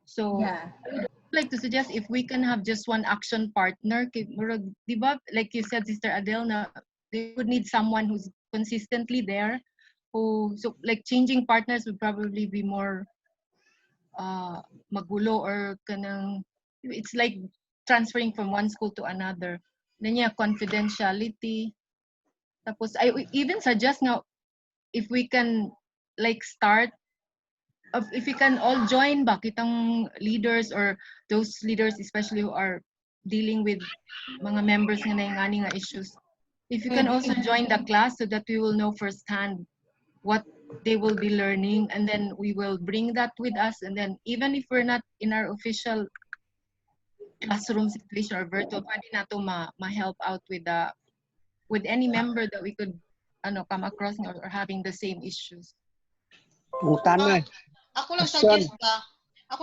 So Yeah. I would like to suggest if we can have just one action partner, diba? Like you said, Sister Adele, na they would need someone who's consistently there. So like changing partners would probably be more magulo or kanang, it's like transferring from one school to another. Then yeah, confidentiality. Tapos I even suggest now if we can like start if we can all join ba kitang leaders or those leaders especially who are dealing with mga members nga naingani nga issues, if you can also join the class so that we will know firsthand what they will be learning, and then we will bring that with us, and then even if we're not in our official classroom situation or virtual, pwede na to ma-help out with any member that we could come across or having the same issues. Ako lang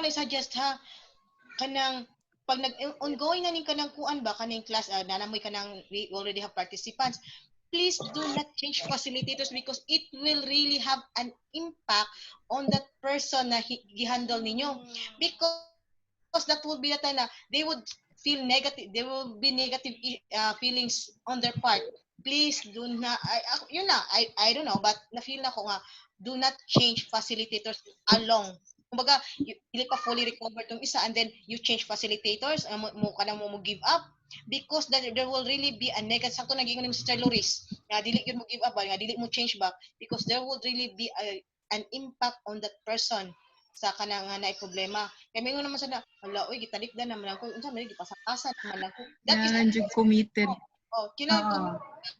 suggest ha, kanang pag ongoing na ning kanang kuan ba kaning class nanamoy kanang we already have participants, please do not change facilitators because it will really have an impact on that person na gihandle ninyo, because that would be the time na they would feel negative, there will be negative feelings on their part. Please do not, I don't know, but na-feel na ko nga, do not change facilitators along. Kumbaga, dili pa fully recover tong isa and then you change facilitators, mo give up because there will really be a negative. Sakto naging ni Mr. Loris, nga dili yun mo give up ba, nga dili mo change back because there would really be an impact on that person sa kanang na problema. Kaya may naman sa na, hala, oy, gitalikdan naman ako, unsa man gipasa-pasa naman ako. That is committed.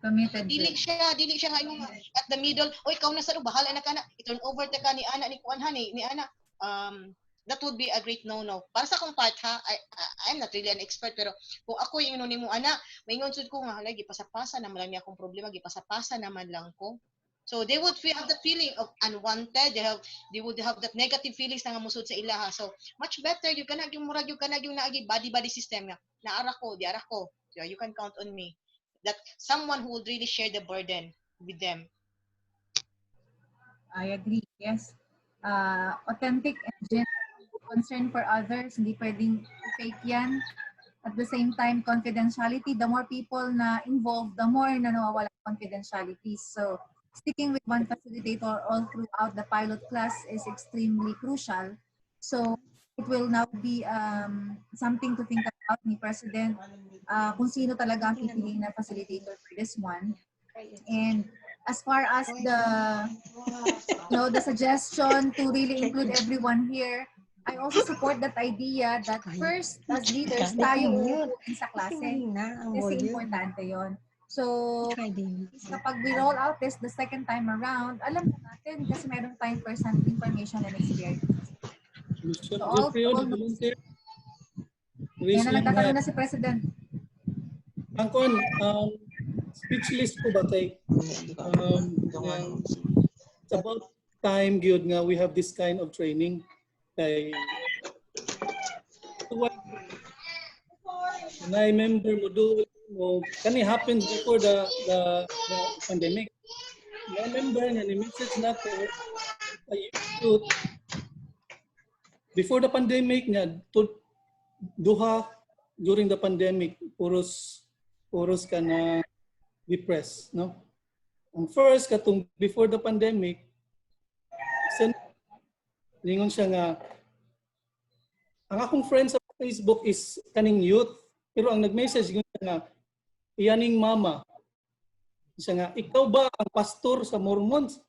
Committed. Dili siya at the middle, oy, ikaw na sa bahala na kana, i-turn over ta ka ni ana ni kuan ni ana. That would be a great no-no. Para sa akong part ha, I'm not really an expert, pero kung ako yung ni mo ana, maingon sud ko nga hala gipasa-pasa naman lang ni akong problema, gipasa-pasa naman lang ko. So they would have the feeling of unwanted. They would have that negative feelings na musud sa ilaha. So much better you kanag yung murag yung kanag yung naagi body system nga. Naara ko, di ara ko. So you can count on me. That someone who would really share the burden with them. I agree. Yes. Authentic and genuine concern for others. Hindi pwedeng fake yan. At the same time, confidentiality. The more people na involved, the more na nawawala confidentiality. So sticking with one facilitator all throughout the pilot class is extremely crucial. So it will now be something to think about ni President kung sino talaga ang pipiliin na facilitator for this one. And as far as the suggestion to really include everyone here, I also support that idea that first, as leaders, tayo uupuin sa klase. Kasi importante yon. So, kapag we roll out this the second time around, alam na natin kasi meron tayong first-hand information and experience. So, all volunteer. Yan na nagtatanong na si President. Angkon, speechless ko ba kay it's about time gyud nga we have this kind of training kay and I remember mo do kani happened before the pandemic. I remember nga ni message na ko youth before the pandemic nga duha during the pandemic puros ka na depressed, no? Ang first katong before the pandemic lingon siya nga ang akong friend sa Facebook is kaning youth pero ang nag-message nga iyaning mama siya nga ikaw ba ang pastor sa Mormons?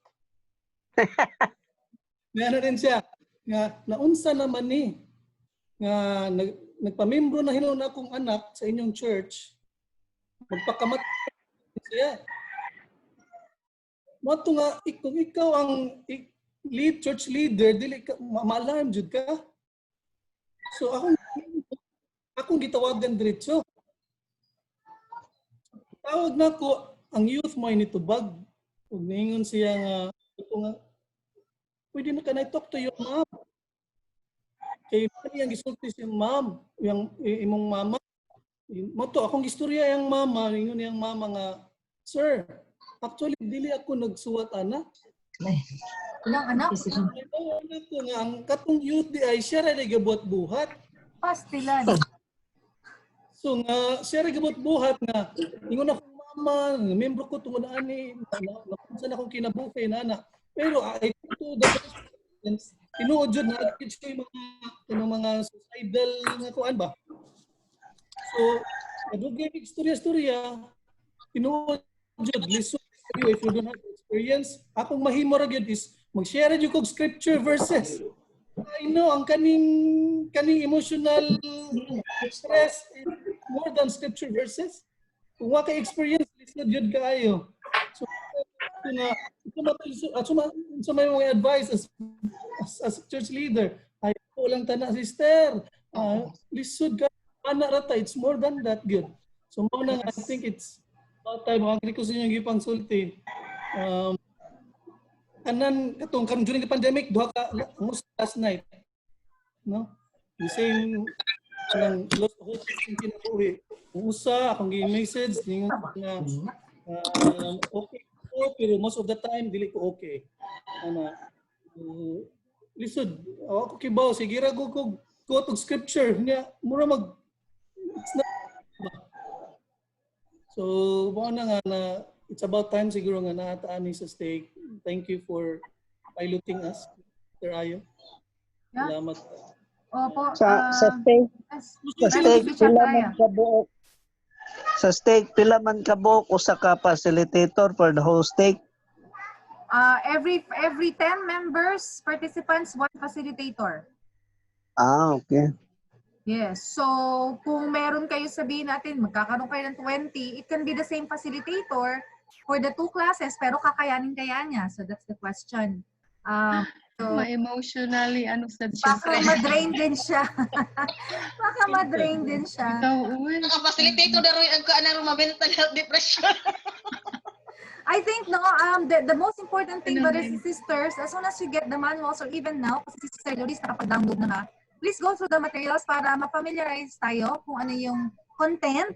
Meron din siya nga naunsa naman ni nga nagpamembro na hinon akong anak sa inyong church magpakamat siya. Mato nga kung ikaw ang lead church leader dili ka ma-alarm jud ka. So akong gitawagan diretso. Tawag na ko ang youth mo initubag. Ug ningon siya nga pwede na ka na talk to your mom. Kay pwede ang gisulti si mom, yung imong mama. Mato akong istorya yang mama, ningon yang mama nga, sir, actually dili ako nagsuwat anak. Ilang anak? Ko nga ang katong youth di ay siya ra gibuhat-buhat. Pastilan. So nga siya ra gibuhat-buhat nga ingon ako mama, membro ko tungod ani, napunsa na akong kinabuhi na anak. Pero I to the tinuod jud na mga suicidal nga kuan ba. So, nadugay istorya-istorya, tinuod jud listen you if you don't have experience. Akong mahimo ra gyud is mag-share jud kog scripture verses. I know ang kaning emotional stress is more than scripture verses. Kung wa kay experience listen jud kaayo. So, so may mga advice as church leader. Ay ko lang tana sister. Lisod ka ana rata, it's more than that good. So mo na I think it's about time ang ko sa inyo gipang sulti. Anan katong during the pandemic duha ka last night. No? The same ang lost hope in kinabuhi. Usa akong gi-message ningon nga okay ko pero most of the time dili ko okay. Ana lisod ako kibaw sige ra ko quote og scripture nga mura mag so mo na nga na it's about time siguro nga naataan ni sa stake. Thank you for piloting us, Sir Ayo. Salamat. Opo. Sa stake pila man kabuok. Sa stake pila man kabuok usa ka facilitator for the whole stake. Every 10 members, participants, one facilitator. Okay. Yes. So, kung meron kayo sabihin natin, magkakaroon kayo ng 20, it can be the same facilitator for the two classes, pero kakayanin kaya niya. So, that's the question. So, Ma-emotionally, sa siya. baka ma-drain din siya. Baka ma-drain din siya. Facilitator na rin ang mental health depression. I think the most important thing, brothers and sisters, as soon as you get the manuals or even now, kasi si Sister Loris nakapag-download na please go through the materials para ma-familiarize tayo kung ano yung content,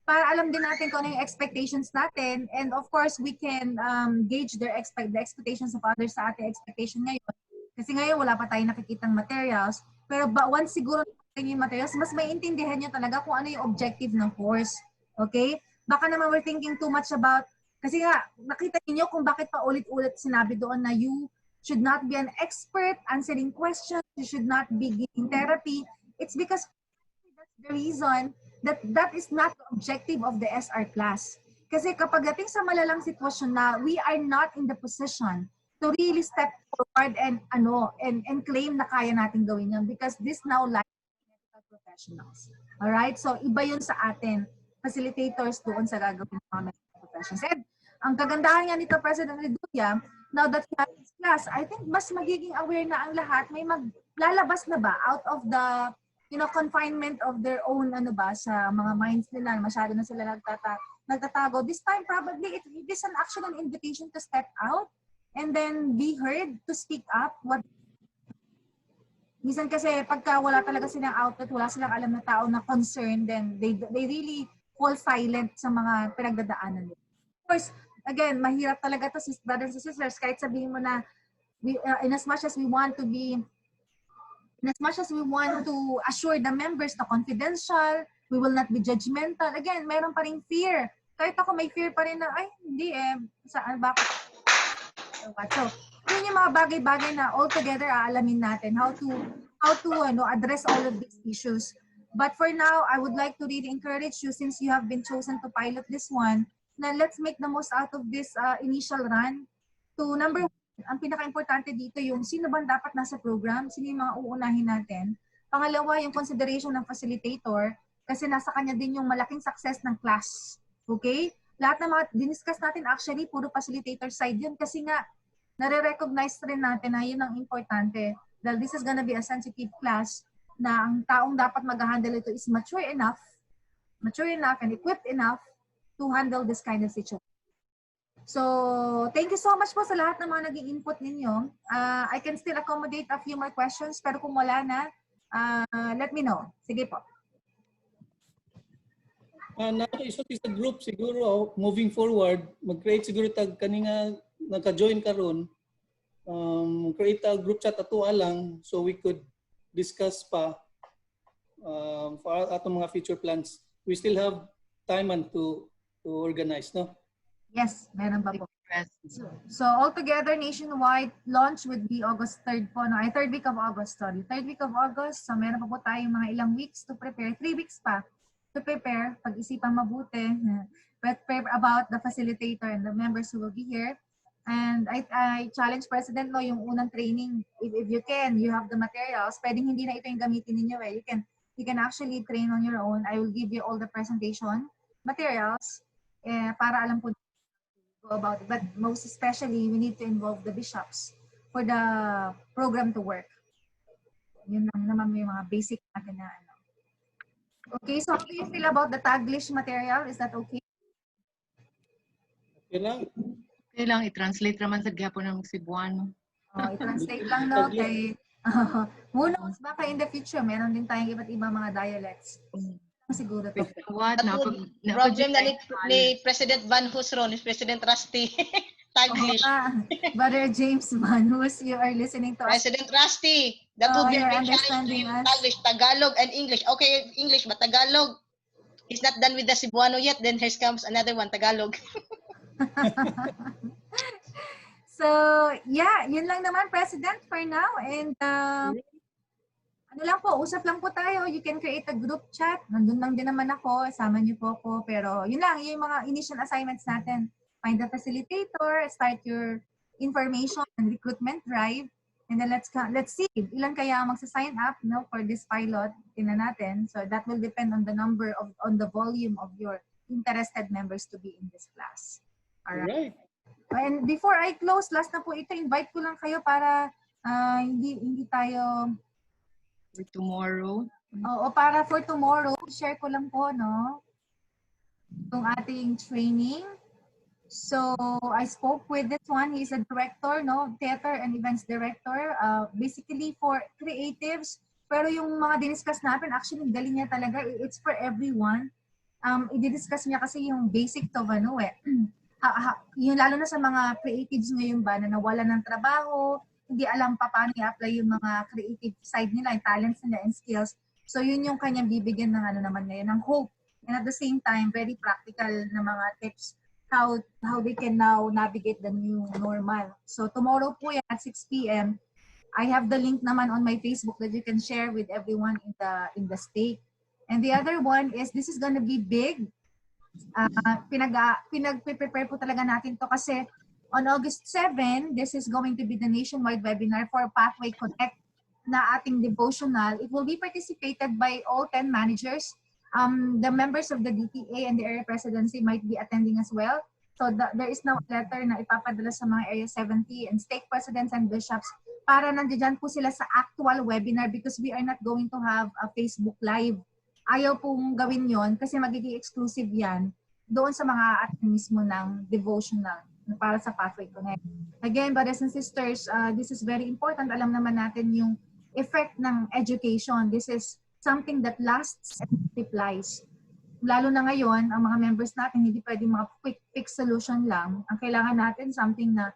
para alam din natin kung ano yung expectations natin. And of course, we can gauge the expectations of others sa ating expectation ngayon. Kasi ngayon, wala pa tayong nakikitang materials. Pero once siguro natin yung materials, mas maiintindihan nyo talaga kung ano yung objective ng course. Okay? Baka naman we're thinking too much about, kasi nga, nakita niyo kung bakit pa ulit-ulit sinabi doon na you should not be an expert answering questions, you should not be giving therapy. It's because that's the reason that is not the objective of the SR class. Kasi kapag dating sa malalang sitwasyon na we are not in the position to really step forward and claim na kaya natin gawin yan because this now lies with medical professionals. Alright? So iba yun sa atin, facilitators doon sa gagawin ng mga medical professionals. And ang kagandahan nga nito, President Reduya, now that we have this class, I think mas magiging aware na ang lahat, may maglalabas na ba out of the confinement of their own sa mga minds nila, masyado na sila nagtatago. This time probably it is an actual invitation to step out and then be heard, to speak up. Minsan kasi pagka wala talaga silang outlet, wala silang alam na tao na concerned, then they really fall silent sa mga pinagdadaanan nila. Of course, again, mahirap talaga to, brothers and sisters, kahit sabihin mo na in as much as we want to assure the members na confidential, we will not be judgmental. Again, meron pa rin fear. Kahit ako may fear pa rin na, ay, hindi saan, bakit? So, yun yung mga bagay-bagay na altogether aalamin natin how to address all of these issues. But for now, I would like to really encourage you, since you have been chosen to pilot this one, na let's make the most out of this initial run. To number one, ang pinaka-importante dito yung sino bang dapat nasa program, sino yung mga uunahin natin. Pangalawa, yung consideration ng facilitator kasi nasa kanya din yung malaking success ng class. Okay? Lahat ng mga diniscuss natin actually puro facilitator side yun kasi nga nare-recognize rin natin na yun ang importante. Dahil this is gonna be a sensitive class na ang taong dapat mag-handle ito is mature enough and equipped enough to handle this kind of situation. So, thank you so much po sa lahat ng mga naging input ninyo. I can still accommodate a few more questions, pero kung wala na, let me know. Sige po. Nakaisot sa group siguro, moving forward, mag-create siguro tag kanina nagka-join karon, create a group chat ato lang so we could discuss pa for atong mga future plans. We still have time to organize, no? Yes, meron pa po. So altogether, nationwide, launch would be August 3rd po. No? Ay, 3rd week of August, sorry. 3rd week of August. So meron pa po tayong mga ilang weeks to prepare. 3 weeks pa to prepare. Pag-isipan mabuti. Prepare about the facilitator and the members who will be here. And I challenge President yung unang training. If you can, you have the materials. Pwedeng hindi na ito yung gamitin ninyo. You can actually train on your own. I will give you all the presentation materials para alam po about it. But most especially, we need to involve the bishops for the program to work. Yun lang naman yung mga basic natin na ano. Okay, so how do you feel about the Taglish material? Is that okay? Okay lang. Okay lang, i-translate naman sa gapon ng Cebuano. I-translate lang no, kay who knows, baka in the future, meron din tayong iba't ibang mga dialects. Siguro to. What? Problem na ni President Van Husron, ni President Rusty. Taglish. Brother James Manus, you are listening to us. President Rusty, that would be a big challenge to him. Taglish, Tagalog, and English. Okay, English, but Tagalog. He's not done with the Cebuano yet. Then here comes another one, Tagalog. So, yeah, yun lang naman, President, for now. And ano lang po, usap lang po tayo. You can create a group chat. Nandun lang din naman ako. Sama niyo po ako. Pero yun lang, yung mga initial assignments natin. Find the facilitator, start your information and recruitment drive. And then let's see ilan kaya magsa-sign up for this pilot. Tingnan natin. So that will depend on the on the volume of your interested members to be in this class. All right. And before I close, last na po ito, invite ko lang kayo para hindi tayo for tomorrow. Oo, para for tomorrow, share ko lang po, no? Itong ating training. So, I spoke with this one. He's a director, no? Theater and events director. Basically for creatives. Pero yung mga diniscuss natin, actually, galing niya talaga. It's for everyone. I-discuss niya kasi yung basic to, yung lalo na sa mga creatives ngayon ba na nawalan ng trabaho, hindi alam pa paano i-apply yung mga creative side nila, yung talents nila and skills. So yun yung kanyang bibigyan ng naman ngayon, ng hope. And at the same time, very practical na mga tips how they can now navigate the new normal. So tomorrow po yan at 6 p.m. I have the link naman on my Facebook that you can share with everyone in the state. And the other one is, this is gonna be big. Pinag-prepare po talaga natin to kasi on August 7, this is going to be the nationwide webinar for Pathway Connect na ating devotional. It will be participated by all 10 managers. The members of the DTA and the area presidency might be attending as well. So there is now a letter na ipapadala sa mga Area 70 and stake presidents and bishops para nandiyan po sila sa actual webinar because we are not going to have a Facebook Live. Ayaw pong gawin yon kasi magiging exclusive yan doon sa mga atin mismo ng devotional para sa Pathway Connect. Again, brothers and sisters, this is very important. Alam naman natin yung effect ng education. This is something that lasts and multiplies. Lalo na ngayon, ang mga members natin, hindi pwede mga quick fix solution lang. Ang kailangan natin, something na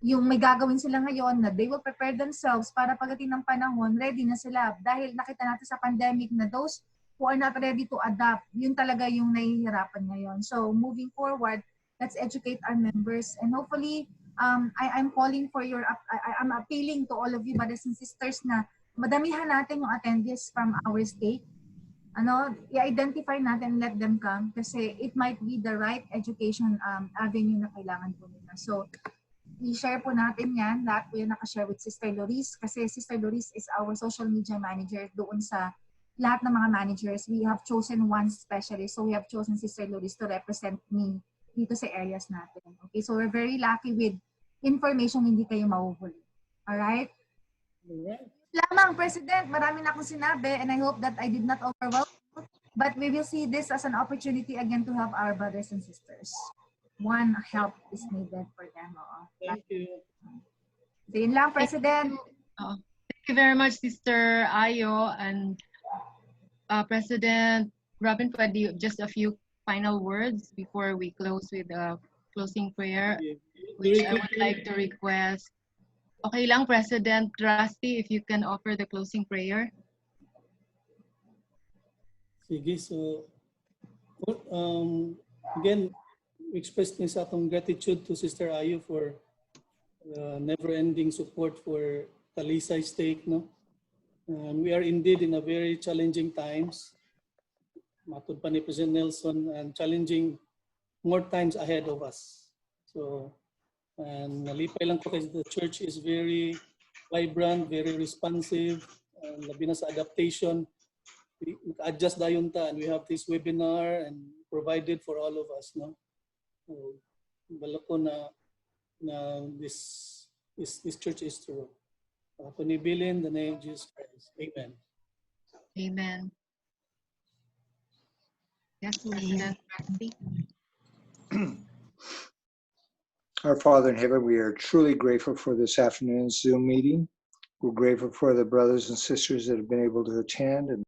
yung may gagawin sila ngayon na they will prepare themselves para pagdating ng panahon, ready na sila. Dahil nakita natin sa pandemic na those who are not ready to adapt, yun talaga yung nahihirapan ngayon. So moving forward, let's educate our members. And hopefully, I'm calling for your, I'm appealing to all of you, brothers and sisters, na madamihan natin yung attendees from our state. I-identify natin, let them come kasi it might be the right education avenue na kailangan po nila. So, i-share po natin yan. Lahat po yan nakashare with Sister Loris kasi Sister Loris is our social media manager doon sa lahat ng mga managers. We have chosen one specialist. So, we have chosen Sister Loris to represent me dito sa areas natin. Okay, so we're very lucky with information hindi kayo mahuhuli. Alright? Alright. Lamang, President, marami na akong sinabi and I hope that I did not overwhelm you. But we will see this as an opportunity again to help our brothers and sisters. One help is needed for them. Thank you. So yun lang, President. Thank you very much, Sister Ayo. And President Robin, just a few final words before we close with a closing prayer, which I would like to request. Okay lang, President Rusty, if you can offer the closing prayer. Sige, so again, express din sa atong gratitude to Sister Ayo for never-ending support for Talisay Stake, no? We are indeed in a very challenging times. Matod pa ni President Nelson, and challenging more times ahead of us. So, and nalipay lang ko kasi the church is very vibrant, very responsive, labi na sa adaptation. Naka-adjust dayon ta, and we have this webinar and provided for all of us, no? So, bala ko na this church is true. Panibilin the name of Jesus Christ. Amen. Amen. Yes, President Rusty. Our Father in heaven, we are truly grateful for this afternoon's Zoom meeting. We're grateful for the brothers and sisters that have been able to attend and